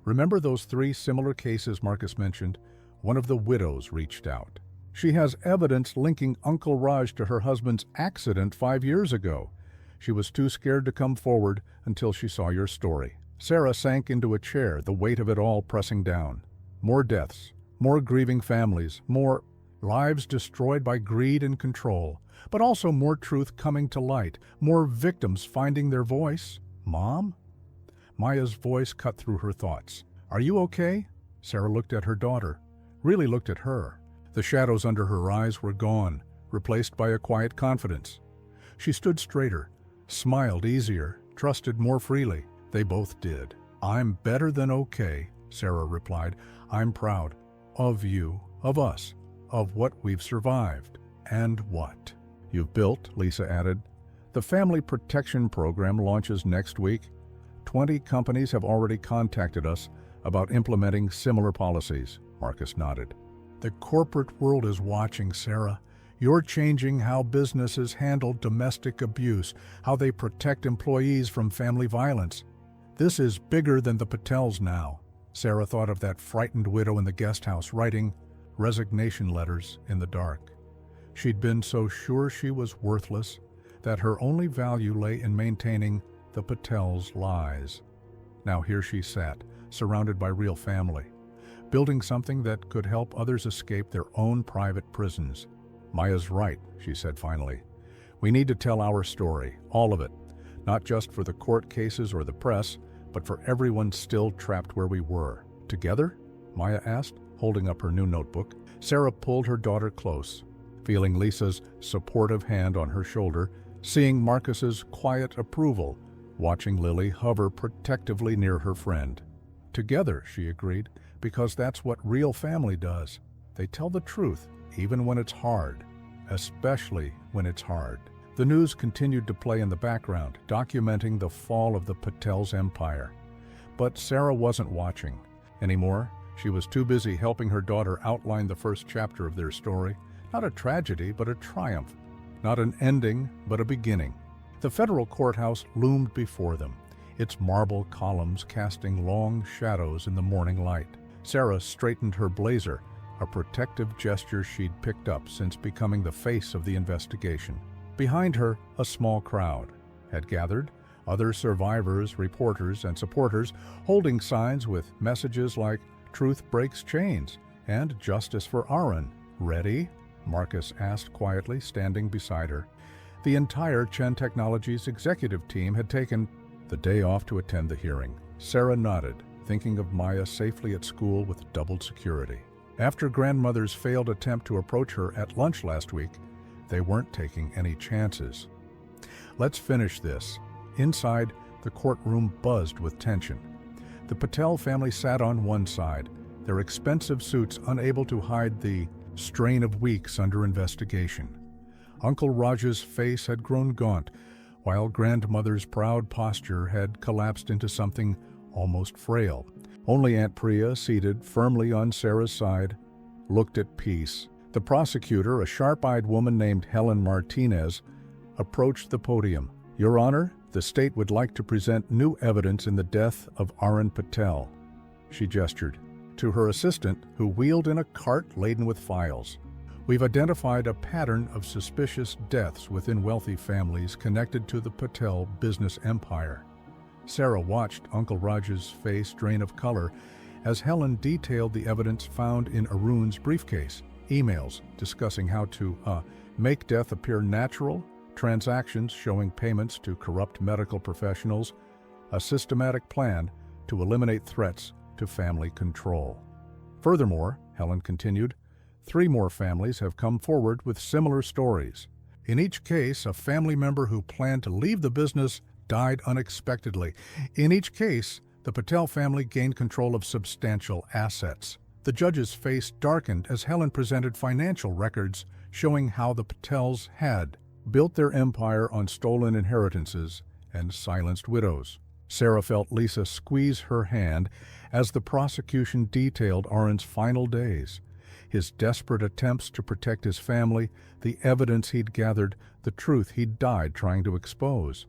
Remember those 3 similar cases Marcus mentioned? One of the widows reached out. She has evidence linking Uncle Raj to her husband's accident 5 years ago. She was too scared to come forward until she saw your story. Sarah sank into a chair, the weight of it all pressing down. More deaths, more grieving families, more lives destroyed by greed and control, but also more truth coming to light, more victims finding their voice. Mom? Maya's voice cut through her thoughts. Are you okay? Sarah looked at her daughter, really looked at her. The shadows under her eyes were gone, replaced by a quiet confidence. She stood straighter, smiled easier, trusted more freely. They both did. I'm better than okay, Sarah replied. I'm proud of you, of us, of what we've survived. And what you've built, Lisa added. The Family Protection Program launches next week. 20 companies have already contacted us about implementing similar policies, Marcus nodded. The corporate world is watching, Sarah. You're changing how businesses handle domestic abuse, how they protect employees from family violence. This is bigger than the Patels now. Sarah thought of that frightened widow in the guest house writing resignation letters in the dark. She'd been so sure she was worthless that her only value lay in maintaining the Patels' lies. Now here she sat, surrounded by real family, building something that could help others escape their own private prisons. Maya's right, she said finally. We need to tell our story, all of it, not just for the court cases or the press, but for everyone still trapped where we were. Together? Maya asked, holding up her new notebook. Sarah pulled her daughter close, feeling Lisa's supportive hand on her shoulder, seeing Marcus's quiet approval, watching Lily hover protectively near her friend. Together, she agreed, because that's what real family does. They tell the truth, even when it's hard, especially when it's hard. The news continued to play in the background, documenting the fall of the Patels' empire. But Sarah wasn't watching. anymore. She was too busy helping her daughter outline the first chapter of their story. Not a tragedy, but a triumph. Not an ending, but a beginning. The federal courthouse loomed before them, its marble columns casting long shadows in the morning light. Sarah straightened her blazer, a protective gesture she'd picked up since becoming the face of the investigation. Behind her, a small crowd had gathered, other survivors, reporters, and supporters holding signs with messages like "Truth breaks chains" and "Justice for Aaron." "Ready?" Marcus asked quietly, standing beside her. The entire Chen Technologies executive team had taken the day off to attend the hearing. Sarah nodded, thinking of Maya safely at school with doubled security. After grandmother's failed attempt to approach her at lunch last week, they weren't taking any chances. "Let's finish this." Inside, the courtroom buzzed with tension. The Patel family sat on one side, their expensive suits unable to hide the strain of weeks under investigation. Uncle Raj's face had grown gaunt, while grandmother's proud posture had collapsed into something almost frail. Only Aunt Priya, seated firmly on Sarah's side, looked at peace. The prosecutor, a sharp-eyed woman named Helen Martinez, approached the podium. "Your Honor, the state would like to present new evidence in the death of Aaron Patel." She gestured to her assistant, who wheeled in a cart laden with files. "We've identified a pattern of suspicious deaths within wealthy families connected to the Patel business empire." Sarah watched Uncle Raj's face drain of color as Helen detailed the evidence found in Arun's briefcase. Emails discussing how to make death appear natural, transactions showing payments to corrupt medical professionals, a systematic plan to eliminate threats to family control. Furthermore, Helen continued, 3 more families have come forward with similar stories. In each case, a family member who planned to leave the business died unexpectedly. In each case, the Patel family gained control of substantial assets. The judge's face darkened as Helen presented financial records showing how the Patels had built their empire on stolen inheritances and silenced widows. Sarah felt Lisa squeeze her hand as the prosecution detailed Aaron's final days, his desperate attempts to protect his family, the evidence he'd gathered, the truth he'd died trying to expose.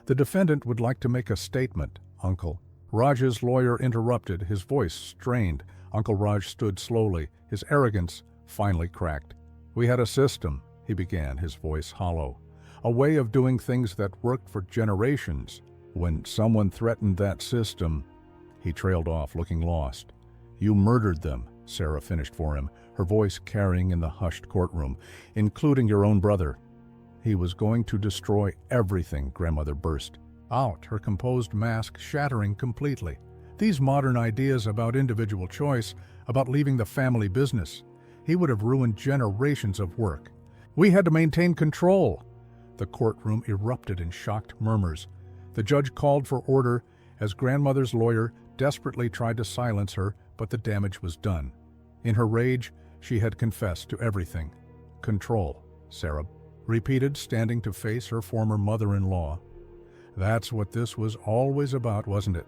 "The defendant would like to make a statement, Uncle." Raj's lawyer interrupted, his voice strained. Uncle Raj stood slowly, his arrogance finally cracked. "We had a system," he began, his voice hollow. "A way of doing things that worked for generations. When someone threatened that system..." He trailed off, looking lost. "You murdered them," Sarah finished for him, her voice carrying in the hushed courtroom, "including your own brother." "He was going to destroy everything," grandmother burst out, her composed mask shattering completely. "These modern ideas about individual choice, about leaving the family business, he would have ruined generations of work. We had to maintain control." The courtroom erupted in shocked murmurs. The judge called for order as grandmother's lawyer desperately tried to silence her, but the damage was done. In her rage, she had confessed to everything. "Control," Sarah repeated, standing to face her former mother-in-law. "That's what this was always about, wasn't it?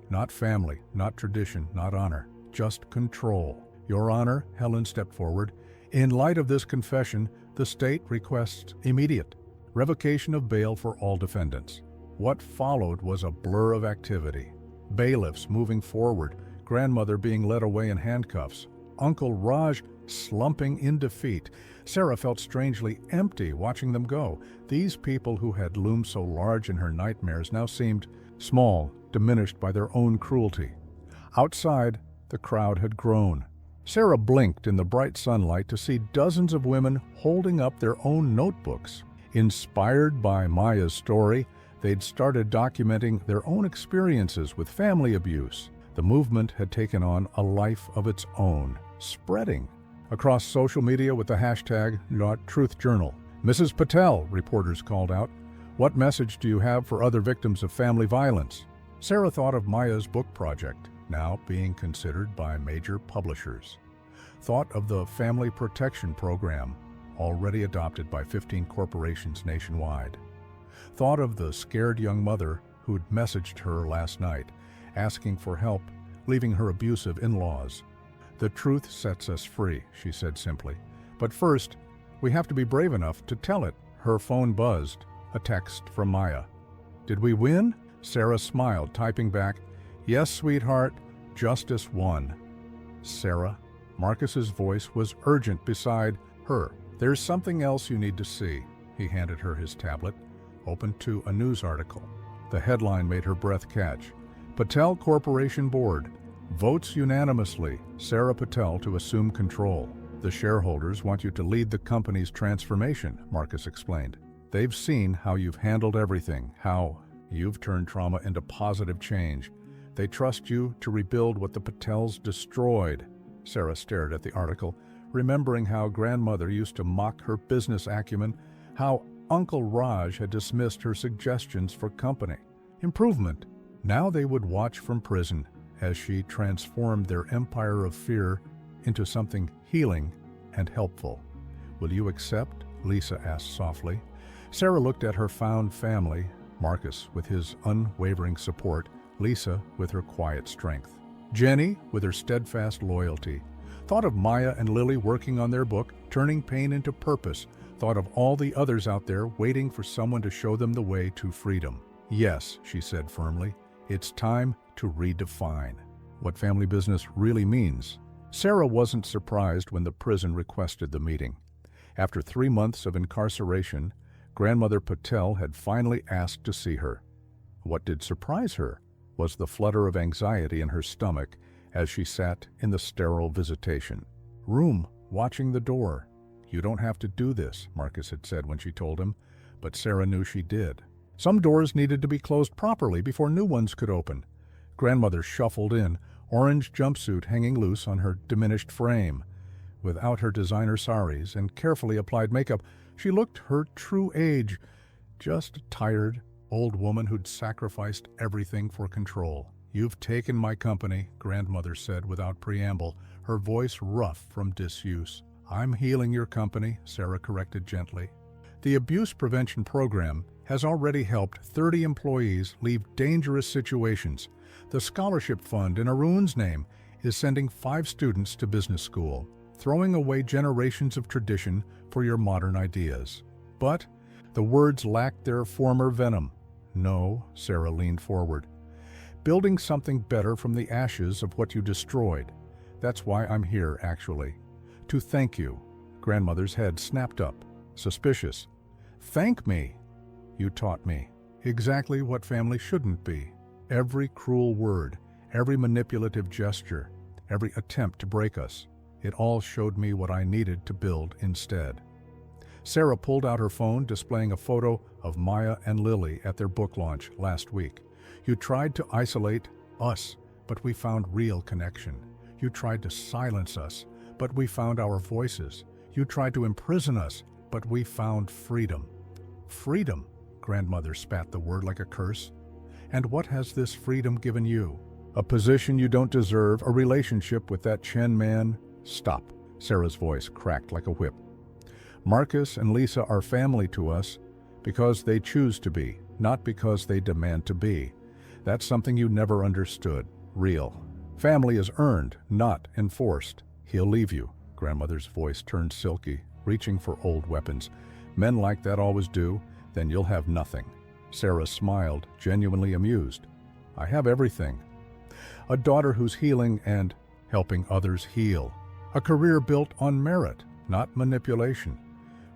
Not family, not tradition, not honor, just control." "Your Honor," Helen stepped forward, "in light of this confession, the state requests immediate revocation of bail for all defendants." What followed was a blur of activity. Bailiffs moving forward, grandmother being led away in handcuffs, Uncle Raj slumping in defeat. Sarah felt strangely empty watching them go. These people who had loomed so large in her nightmares now seemed small, diminished by their own cruelty. Outside, the crowd had grown. Sarah blinked in the bright sunlight to see dozens of women holding up their own notebooks. Inspired by Maya's story, they'd started documenting their own experiences with family abuse. The movement had taken on a life of its own, spreading across social media with the hashtag #TruthJournal. "Mrs. Patel," reporters called out, "what message do you have for other victims of family violence?" Sarah thought of Maya's book project, now being considered by major publishers. Thought of the Family Protection Program, already adopted by 15 corporations nationwide. Thought of the scared young mother who'd messaged her last night, asking for help leaving her abusive in-laws. "The truth sets us free," she said simply. "But first, we have to be brave enough to tell it." Her phone buzzed, a text from Maya. "Did we win?" Sarah smiled, typing back, "Yes, sweetheart, justice won." "Sarah," Marcus's voice was urgent beside her. "There's something else you need to see." He handed her his tablet, opened to a news article. The headline made her breath catch. "Patel Corporation Board votes unanimously Sarah Patel to assume control. The shareholders want you to lead the company's transformation," Marcus explained. "They've seen how you've handled everything, how you've turned trauma into positive change. They trust you to rebuild what the Patels destroyed." Sarah stared at the article, remembering how grandmother used to mock her business acumen, how Uncle Raj had dismissed her suggestions for company improvement. Now they would watch from prison as she transformed their empire of fear into something healing and helpful. "Will you accept?" Lisa asked softly. Sarah looked at her found family, Marcus with his unwavering support, Lisa with her quiet strength, Jenny with her steadfast loyalty. Thought of Maya and Lily working on their book, turning pain into purpose. Thought of all the others out there waiting for someone to show them the way to freedom. "Yes," she said firmly, "it's time to redefine what family business really means." Sarah wasn't surprised when the prison requested the meeting. After 3 months of incarceration, Grandmother Patel had finally asked to see her. What did surprise her was the flutter of anxiety in her stomach as she sat in the sterile visitation room, watching the door. "You don't have to do this," Marcus had said when she told him, but Sarah knew she did. Some doors needed to be closed properly before new ones could open. Grandmother shuffled in, orange jumpsuit hanging loose on her diminished frame. Without her designer saris and carefully applied makeup, she looked her true age, just a tired, old woman who'd sacrificed everything for control. "You've taken my company," Grandmother said without preamble, her voice rough from disuse. "I'm healing your company," Sarah corrected gently. The abuse prevention program has already helped 30 employees leave dangerous situations. The scholarship fund in Arun's name is sending 5 students to business school, throwing away generations of tradition for your modern ideas. But the words lacked their former venom. "No," Sarah leaned forward. "Building something better from the ashes of what you destroyed. That's why I'm here, actually. To thank you." Grandmother's head snapped up, suspicious. "Thank me? You taught me exactly what family shouldn't be. Every cruel word, every manipulative gesture, every attempt to break us, it all showed me what I needed to build instead." Sarah pulled out her phone, displaying a photo of Maya and Lily at their book launch last week. "You tried to isolate us, but we found real connection. You tried to silence us, but we found our voices. You tried to imprison us, but we found freedom." "Freedom," Grandmother spat the word like a curse. "And what has this freedom given you? A position you don't deserve, a relationship with that Chen man?" "Stop," Sarah's voice cracked like a whip. "Marcus and Lisa are family to us because they choose to be, not because they demand to be. That's something you never understood. Real family is earned, not enforced." "He'll leave you." Grandmother's voice turned silky, reaching for old weapons. "Men like that always do. Then you'll have nothing." Sarah smiled, genuinely amused. "I have everything. A daughter who's healing and helping others heal. A career built on merit, not manipulation.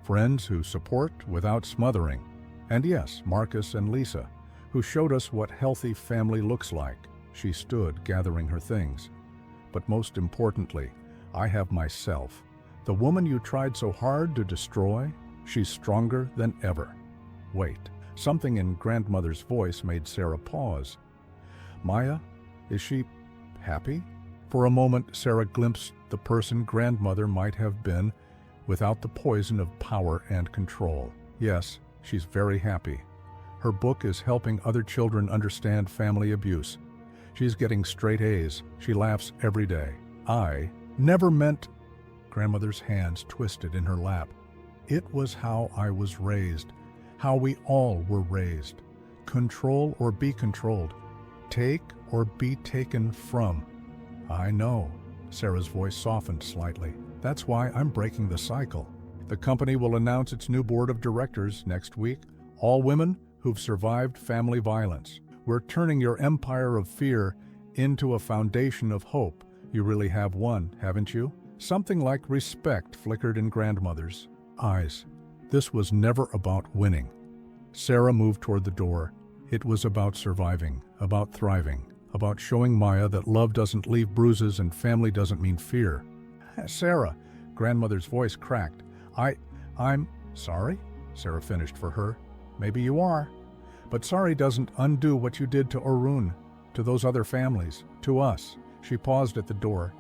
Friends who support without smothering. And yes, Marcus and Lisa, who showed us what healthy family looks like." She stood, gathering her things. "But most importantly, I have myself. The woman you tried so hard to destroy, she's stronger than ever." Wait. Something in Grandmother's voice made Sarah pause. "Maya, is she happy?" For a moment, Sarah glimpsed the person Grandmother might have been without the poison of power and control. "Yes, she's very happy. Her book is helping other children understand family abuse. She's getting straight A's. She laughs every day. I never meant—" Grandmother's hands twisted in her lap. "It was how I was raised, how we all were raised. Control or be controlled. Take or be taken from. I know. Sarah's voice softened slightly. That's why I'm breaking the cycle. The company will announce its new board of directors next week, all women who've survived family violence. We're turning your empire of fear into a foundation of hope. You really have one, haven't you? Something like respect flickered in grandmother's eyes. This was never about winning. Sarah moved toward the door. It was about surviving, about thriving, about showing Maya that love doesn't leave bruises and family doesn't mean fear. Sarah, grandmother's voice cracked. I'm sorry? Sarah finished for her. Maybe you are. But sorry doesn't undo what you did to Arun, to those other families, to us. She paused at the door.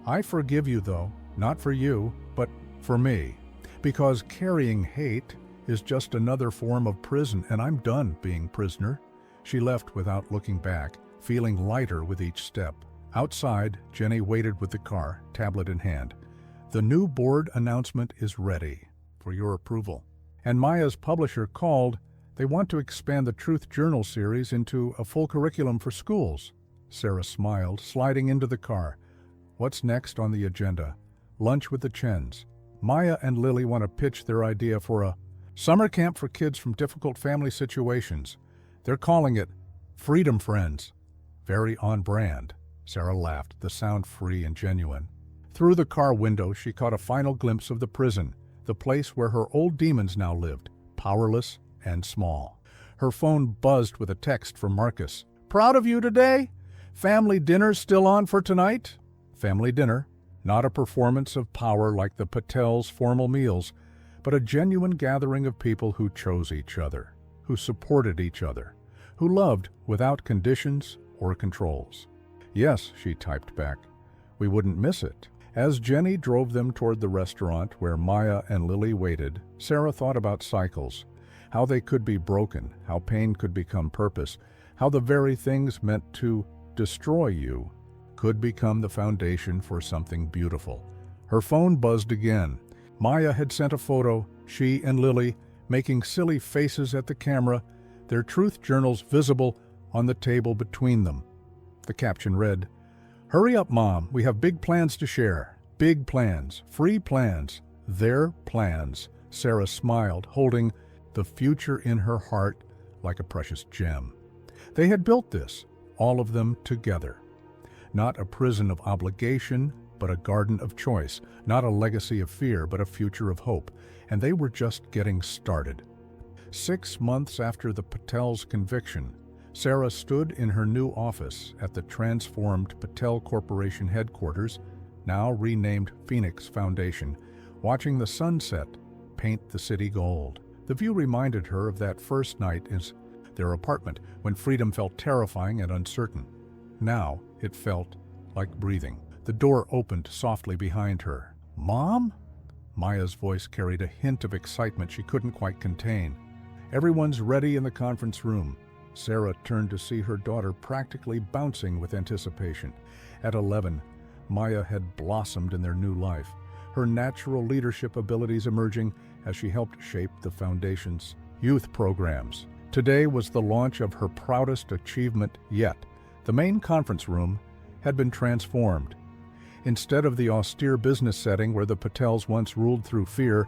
I forgive you, though, not for you, but for me. Because carrying hate is just another form of prison, and I'm done being prisoner. She left without looking back, feeling lighter with each step. Outside, Jenny waited with the car, tablet in hand. The new board announcement is ready for your approval. And Maya's publisher called. They want to expand the Truth Journal series into a full curriculum for schools. Sarah smiled, sliding into the car. What's next on the agenda? Lunch with the Chens. Maya and Lily want to pitch their idea for a summer camp for kids from difficult family situations. They're calling it Freedom Friends. Very on brand. Sarah laughed, the sound free and genuine. Through the car window, she caught a final glimpse of the prison, the place where her old demons now lived, powerless and small. Her phone buzzed with a text from Marcus. Proud of you today? Family dinner still on for tonight? Family dinner, not a performance of power like the Patels' formal meals, but a genuine gathering of people who chose each other, who supported each other, who loved without conditions or controls. Yes, she typed back. We wouldn't miss it. As Jenny drove them toward the restaurant where Maya and Lily waited, Sarah thought about cycles, how they could be broken, how pain could become purpose, how the very things meant to destroy you could become the foundation for something beautiful. Her phone buzzed again. Maya had sent a photo, she and Lily making silly faces at the camera, their truth journals visible on the table between them. The caption read, Hurry up, Mom, we have big plans to share. Big plans, free plans, their plans. Sarah smiled, holding the future in her heart like a precious gem. They had built this, all of them together. Not a prison of obligation, but a garden of choice. Not a legacy of fear, but a future of hope. And they were just getting started. 6 months after the Patel's conviction, Sarah stood in her new office at the transformed Patel Corporation headquarters, now renamed Phoenix Foundation, watching the sunset paint the city gold. The view reminded her of that first night in their apartment when freedom felt terrifying and uncertain. Now it felt like breathing. The door opened softly behind her. Mom? Maya's voice carried a hint of excitement she couldn't quite contain. Everyone's ready in the conference room. Sarah turned to see her daughter practically bouncing with anticipation. At 11, Maya had blossomed in their new life, her natural leadership abilities emerging as she helped shape the Foundation's youth programs. Today was the launch of her proudest achievement yet. The main conference room had been transformed. Instead of the austere business setting where the Patels once ruled through fear,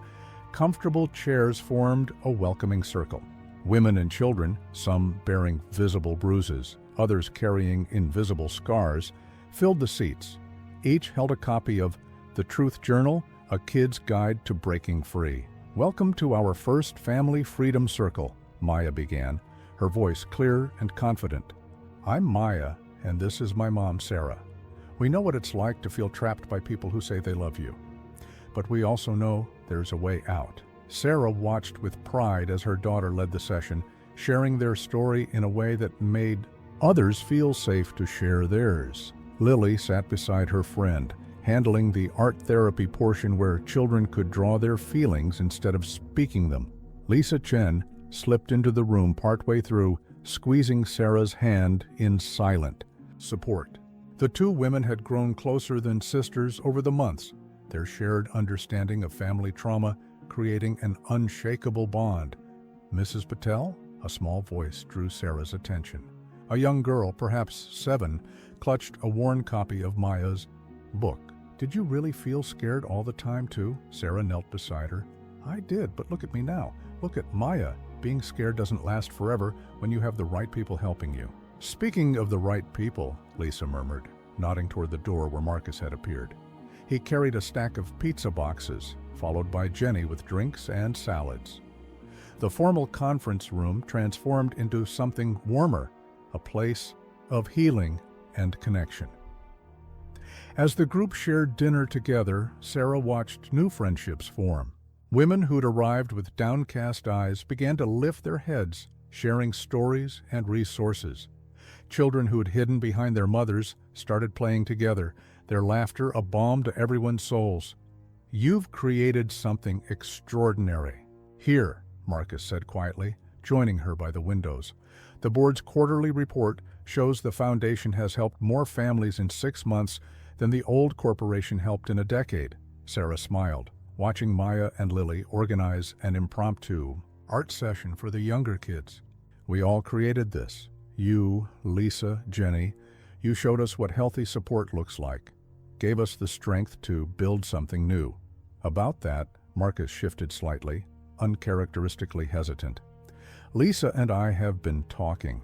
comfortable chairs formed a welcoming circle. Women and children, some bearing visible bruises, others carrying invisible scars, filled the seats. Each held a copy of The Truth Journal, a kid's guide to breaking free. Welcome to our first Family Freedom Circle, Maya began, her voice clear and confident. I'm Maya, and this is my mom, Sarah. We know what it's like to feel trapped by people who say they love you. But we also know there's a way out. Sarah watched with pride as her daughter led the session, sharing their story in a way that made others feel safe to share theirs. Lily sat beside her friend, handling the art therapy portion where children could draw their feelings instead of speaking them. Lisa Chen slipped into the room partway through, squeezing Sarah's hand in silent support. The two women had grown closer than sisters over the months, their shared understanding of family trauma creating an unshakable bond. Mrs. Patel? A small voice drew Sarah's attention. A young girl, perhaps 7, clutched a worn copy of Maya's book. "Did you really feel scared all the time, too?" Sarah knelt beside her. "I did, but look at me now. Look at Maya. Being scared doesn't last forever when you have the right people helping you." "Speaking of the right people," Lisa murmured, nodding toward the door where Marcus had appeared. He carried a stack of pizza boxes, followed by Jenny with drinks and salads. The formal conference room transformed into something warmer, a place of healing and connection. As the group shared dinner together, Sarah watched new friendships form. Women who'd arrived with downcast eyes began to lift their heads, sharing stories and resources. Children who'd hidden behind their mothers started playing together, their laughter a balm to everyone's souls. "You've created something extraordinary." "Here," Marcus said quietly, joining her by the windows. "The board's quarterly report shows the foundation has helped more families in 6 months than the old corporation helped in a decade." Sarah smiled, watching Maya and Lily organize an impromptu art session for the younger kids. "We all created this. You, Lisa, Jenny. You showed us what healthy support looks like. Gave us the strength to build something new." About that, Marcus shifted slightly, uncharacteristically hesitant. "Lisa and I have been talking.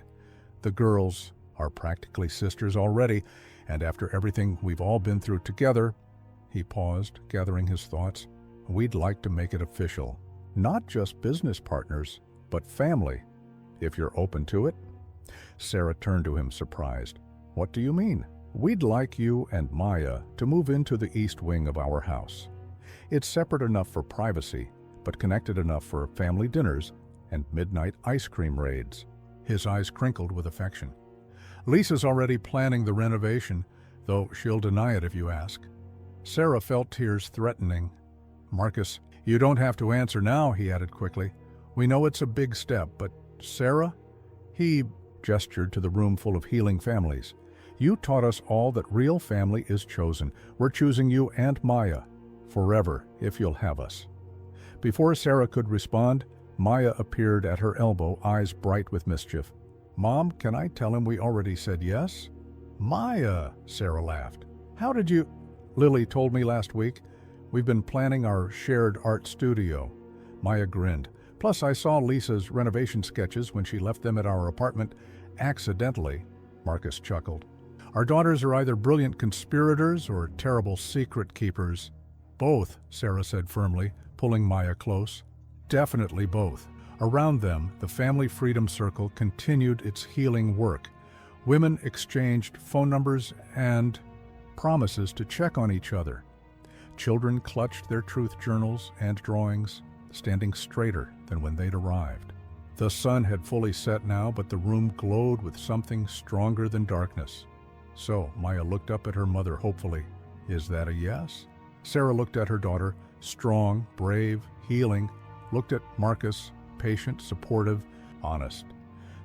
The girls are practically sisters already, and after everything we've all been through together," he paused, gathering his thoughts, "we'd like to make it official. Not just business partners, but family, if you're open to it." Sarah turned to him, surprised. "What do you mean?" "We'd like you and Maya to move into the east wing of our house. It's separate enough for privacy, but connected enough for family dinners and midnight ice cream raids." His eyes crinkled with affection. "Lisa's already planning the renovation, though she'll deny it if you ask." Sarah felt tears threatening. "Marcus, you don't have to answer now," he added quickly. "We know it's a big step, but Sarah," he gestured to the room full of healing families, "you taught us all that real family is chosen. We're choosing you and Maya. Forever, if you'll have us." Before Sarah could respond, Maya appeared at her elbow, eyes bright with mischief. "Mom, can I tell him we already said yes?" "Maya," Sarah laughed. "How did you—" "Lily told me last week. We've been planning our shared art studio." Maya grinned. "Plus I saw Lisa's renovation sketches when she left them at our apartment accidentally." Marcus chuckled. "Our daughters are either brilliant conspirators or terrible secret keepers." "Both," Sarah said firmly, pulling Maya close. "Definitely both." Around them, the Family Freedom Circle continued its healing work. Women exchanged phone numbers and promises to check on each other. Children clutched their truth journals and drawings, standing straighter than when they'd arrived. The sun had fully set now, but the room glowed with something stronger than darkness. "So," Maya looked up at her mother hopefully, "is that a yes?" Sarah looked at her daughter, strong, brave, healing, looked at Marcus, patient, supportive, honest.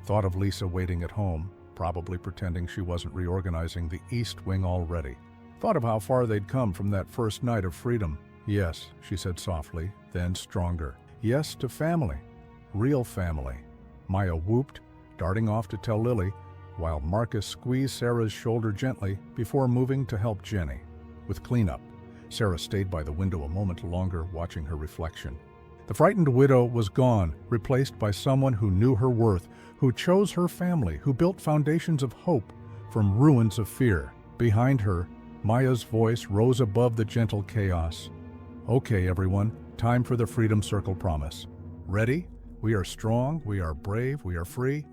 Thought of Lisa waiting at home, probably pretending she wasn't reorganizing the East Wing already. Thought of how far they'd come from that first night of freedom. "Yes," she said softly, then stronger. "Yes to family. Real family." Maya whooped, darting off to tell Lily, while Marcus squeezed Sarah's shoulder gently before moving to help Jenny with cleanup. Sarah stayed by the window a moment longer, watching her reflection. The frightened widow was gone, replaced by someone who knew her worth, who chose her family, who built foundations of hope from ruins of fear. Behind her, Maya's voice rose above the gentle chaos. "Okay, everyone, time for the Freedom Circle promise. Ready? We are strong, we are brave, we are free."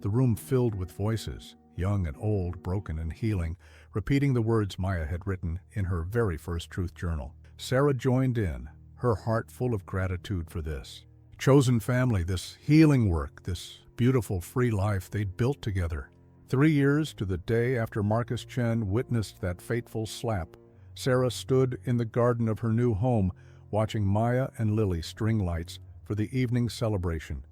The room filled with voices, young and old, broken and healing, repeating the words Maya had written in her very first truth journal. Sarah joined in, her heart full of gratitude for this chosen family, this healing work, this beautiful free life they'd built together. 3 years to the day after Marcus Chen witnessed that fateful slap, Sarah stood in the garden of her new home, watching Maya and Lily string lights for the evening celebration.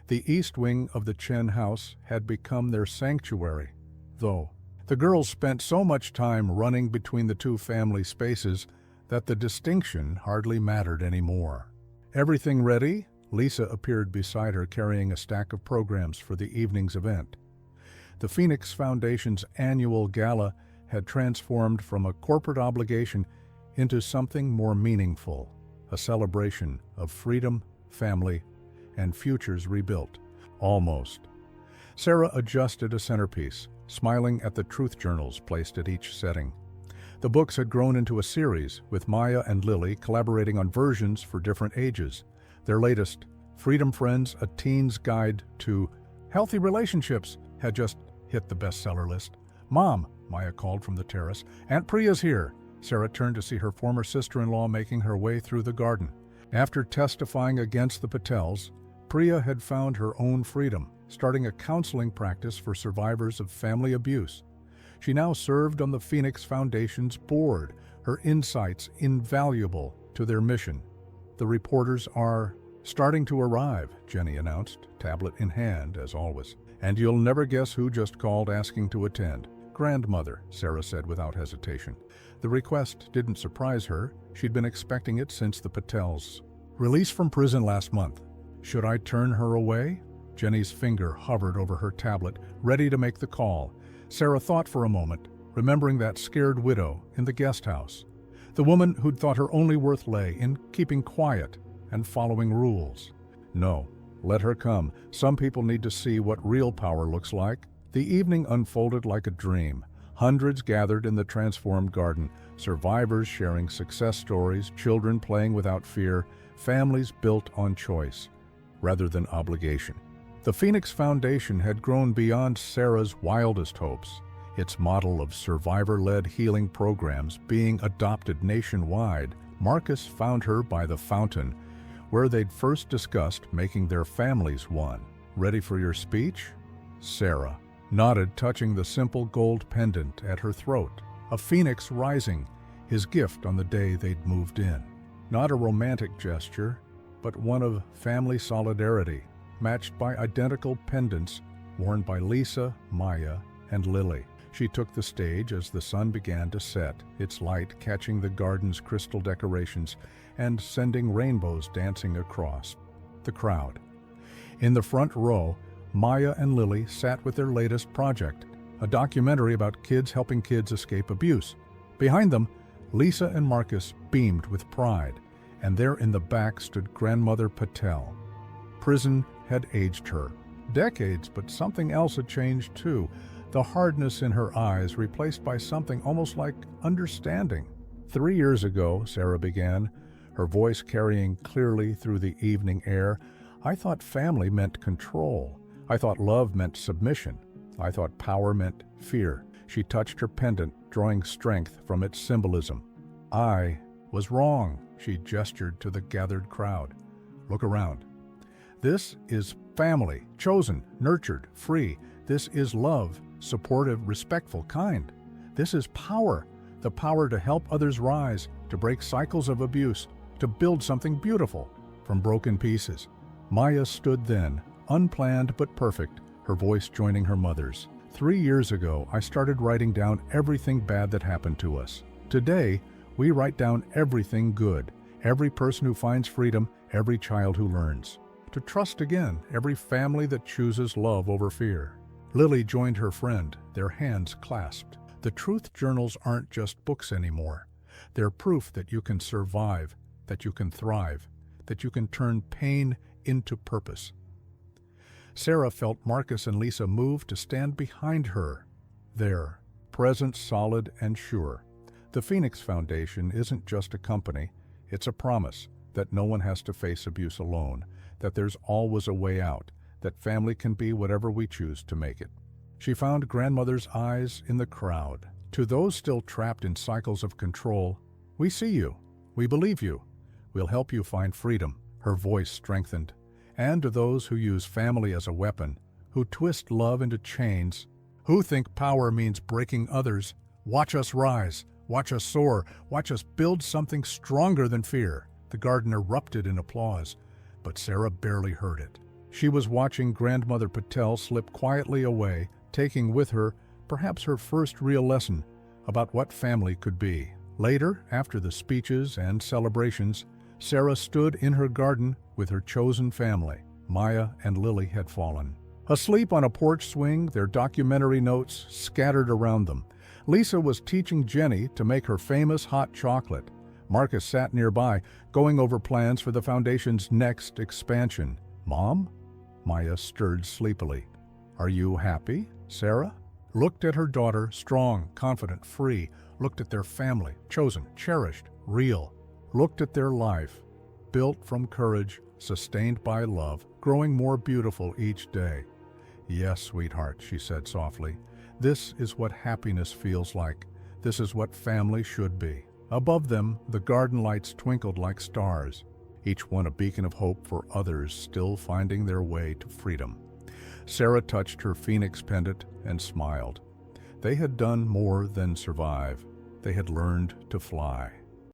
The east wing of the Chen house had become their sanctuary, though the girls spent so much time running between the two family spaces that the distinction hardly mattered anymore. "Everything ready?" Lisa appeared beside her, carrying a stack of programs for the evening's event. The Phoenix Foundation's annual gala had transformed from a corporate obligation into something more meaningful, a celebration of freedom, family, and futures rebuilt. Almost. Sarah adjusted a centerpiece, smiling at the truth journals placed at each setting. The books had grown into a series, with Maya and Lily collaborating on versions for different ages. Their latest, Freedom Friends, A Teen's Guide to Healthy Relationships, had just hit the bestseller list. "Mom," Maya called from the terrace, "Aunt Priya's here." Sarah turned to see her former sister-in-law making her way through the garden. After testifying against the Patels, Priya had found her own freedom, starting a counseling practice for survivors of family abuse. She now served on the Phoenix Foundation's board, her insights invaluable to their mission. "The reporters are starting to arrive," Jenny announced, tablet in hand, as always. "And you'll never guess who just called asking to attend." "Grandmother," Sarah said without hesitation. The request didn't surprise her. She'd been expecting it since the Patels' release from prison last month. "Should I turn her away?" Jenny's finger hovered over her tablet, ready to make the call. Sarah thought for a moment, remembering that scared widow in the guest house. The woman who'd thought her only worth lay in keeping quiet and following rules. No, let her come. Some people need to see what real power looks like. The evening unfolded like a dream. Hundreds gathered in the transformed garden, survivors sharing success stories, children playing without fear, families built on choice rather than obligation. The Phoenix Foundation had grown beyond Sarah's wildest hopes, its model of survivor-led healing programs being adopted nationwide. Marcus found her by the fountain, where they'd first discussed making their families one. "Ready for your speech?" Sarah nodded, touching the simple gold pendant at her throat. A phoenix rising, his gift on the day they'd moved in. Not a romantic gesture, but one of family solidarity, matched by identical pendants worn by Lisa, Maya, and Lily. She took the stage as the sun began to set, its light catching the garden's crystal decorations and sending rainbows dancing across the crowd. In the front row, Maya and Lily sat with their latest project, a documentary about kids helping kids escape abuse. Behind them, Lisa and Marcus beamed with pride, and there in the back stood Grandmother Patel. Prison had aged her. Decades, but something else had changed too. The hardness in her eyes replaced by something almost like understanding. 3 years ago, Sarah began, her voice carrying clearly through the evening air, I thought family meant control. I thought love meant submission. I thought power meant fear. She touched her pendant, drawing strength from its symbolism. I was wrong, she gestured to the gathered crowd. Look around. This is family, chosen, nurtured, free. This is love, supportive, respectful, kind. This is power, the power to help others rise, to break cycles of abuse, to build something beautiful from broken pieces. Maya stood then, unplanned but perfect, her voice joining her mother's. 3 years ago, I started writing down everything bad that happened to us. Today, we write down everything good, every person who finds freedom, every child who learns. To trust again, every family that chooses love over fear. Lily joined her friend, their hands clasped. The truth journals aren't just books anymore. They're proof that you can survive, that you can thrive, that you can turn pain into purpose. Sarah felt Marcus and Lisa move to stand behind her. There, presence solid and sure. The Phoenix Foundation isn't just a company, it's a promise that no one has to face abuse alone, that there's always a way out, that family can be whatever we choose to make it. She found Grandmother's eyes in the crowd. To those still trapped in cycles of control, we see you, we believe you, we'll help you find freedom. Her voice strengthened. And to those who use family as a weapon, who twist love into chains, who think power means breaking others, watch us rise, watch us soar, watch us build something stronger than fear. The garden erupted in applause, but Sarah barely heard it. She was watching Grandmother Patel slip quietly away, taking with her perhaps her first real lesson about what family could be. Later, after the speeches and celebrations, Sarah stood in her garden with her chosen family. Maya and Lily had fallen. Asleep on a porch swing, their documentary notes scattered around them. Lisa was teaching Jenny to make her famous hot chocolate. Marcus sat nearby, going over plans for the foundation's next expansion. "Mom?" Maya stirred sleepily. "Are you happy, Sarah?" Looked at her daughter, strong, confident, free. Looked at their family, chosen, cherished, real. Looked at their life, built from courage, sustained by love, growing more beautiful each day. "Yes, sweetheart," she said softly. "This is what happiness feels like. This is what family should be." Above them, the garden lights twinkled like stars, each one a beacon of hope for others still finding their way to freedom. Sarah touched her phoenix pendant and smiled. They had done more than survive. They had learned to fly.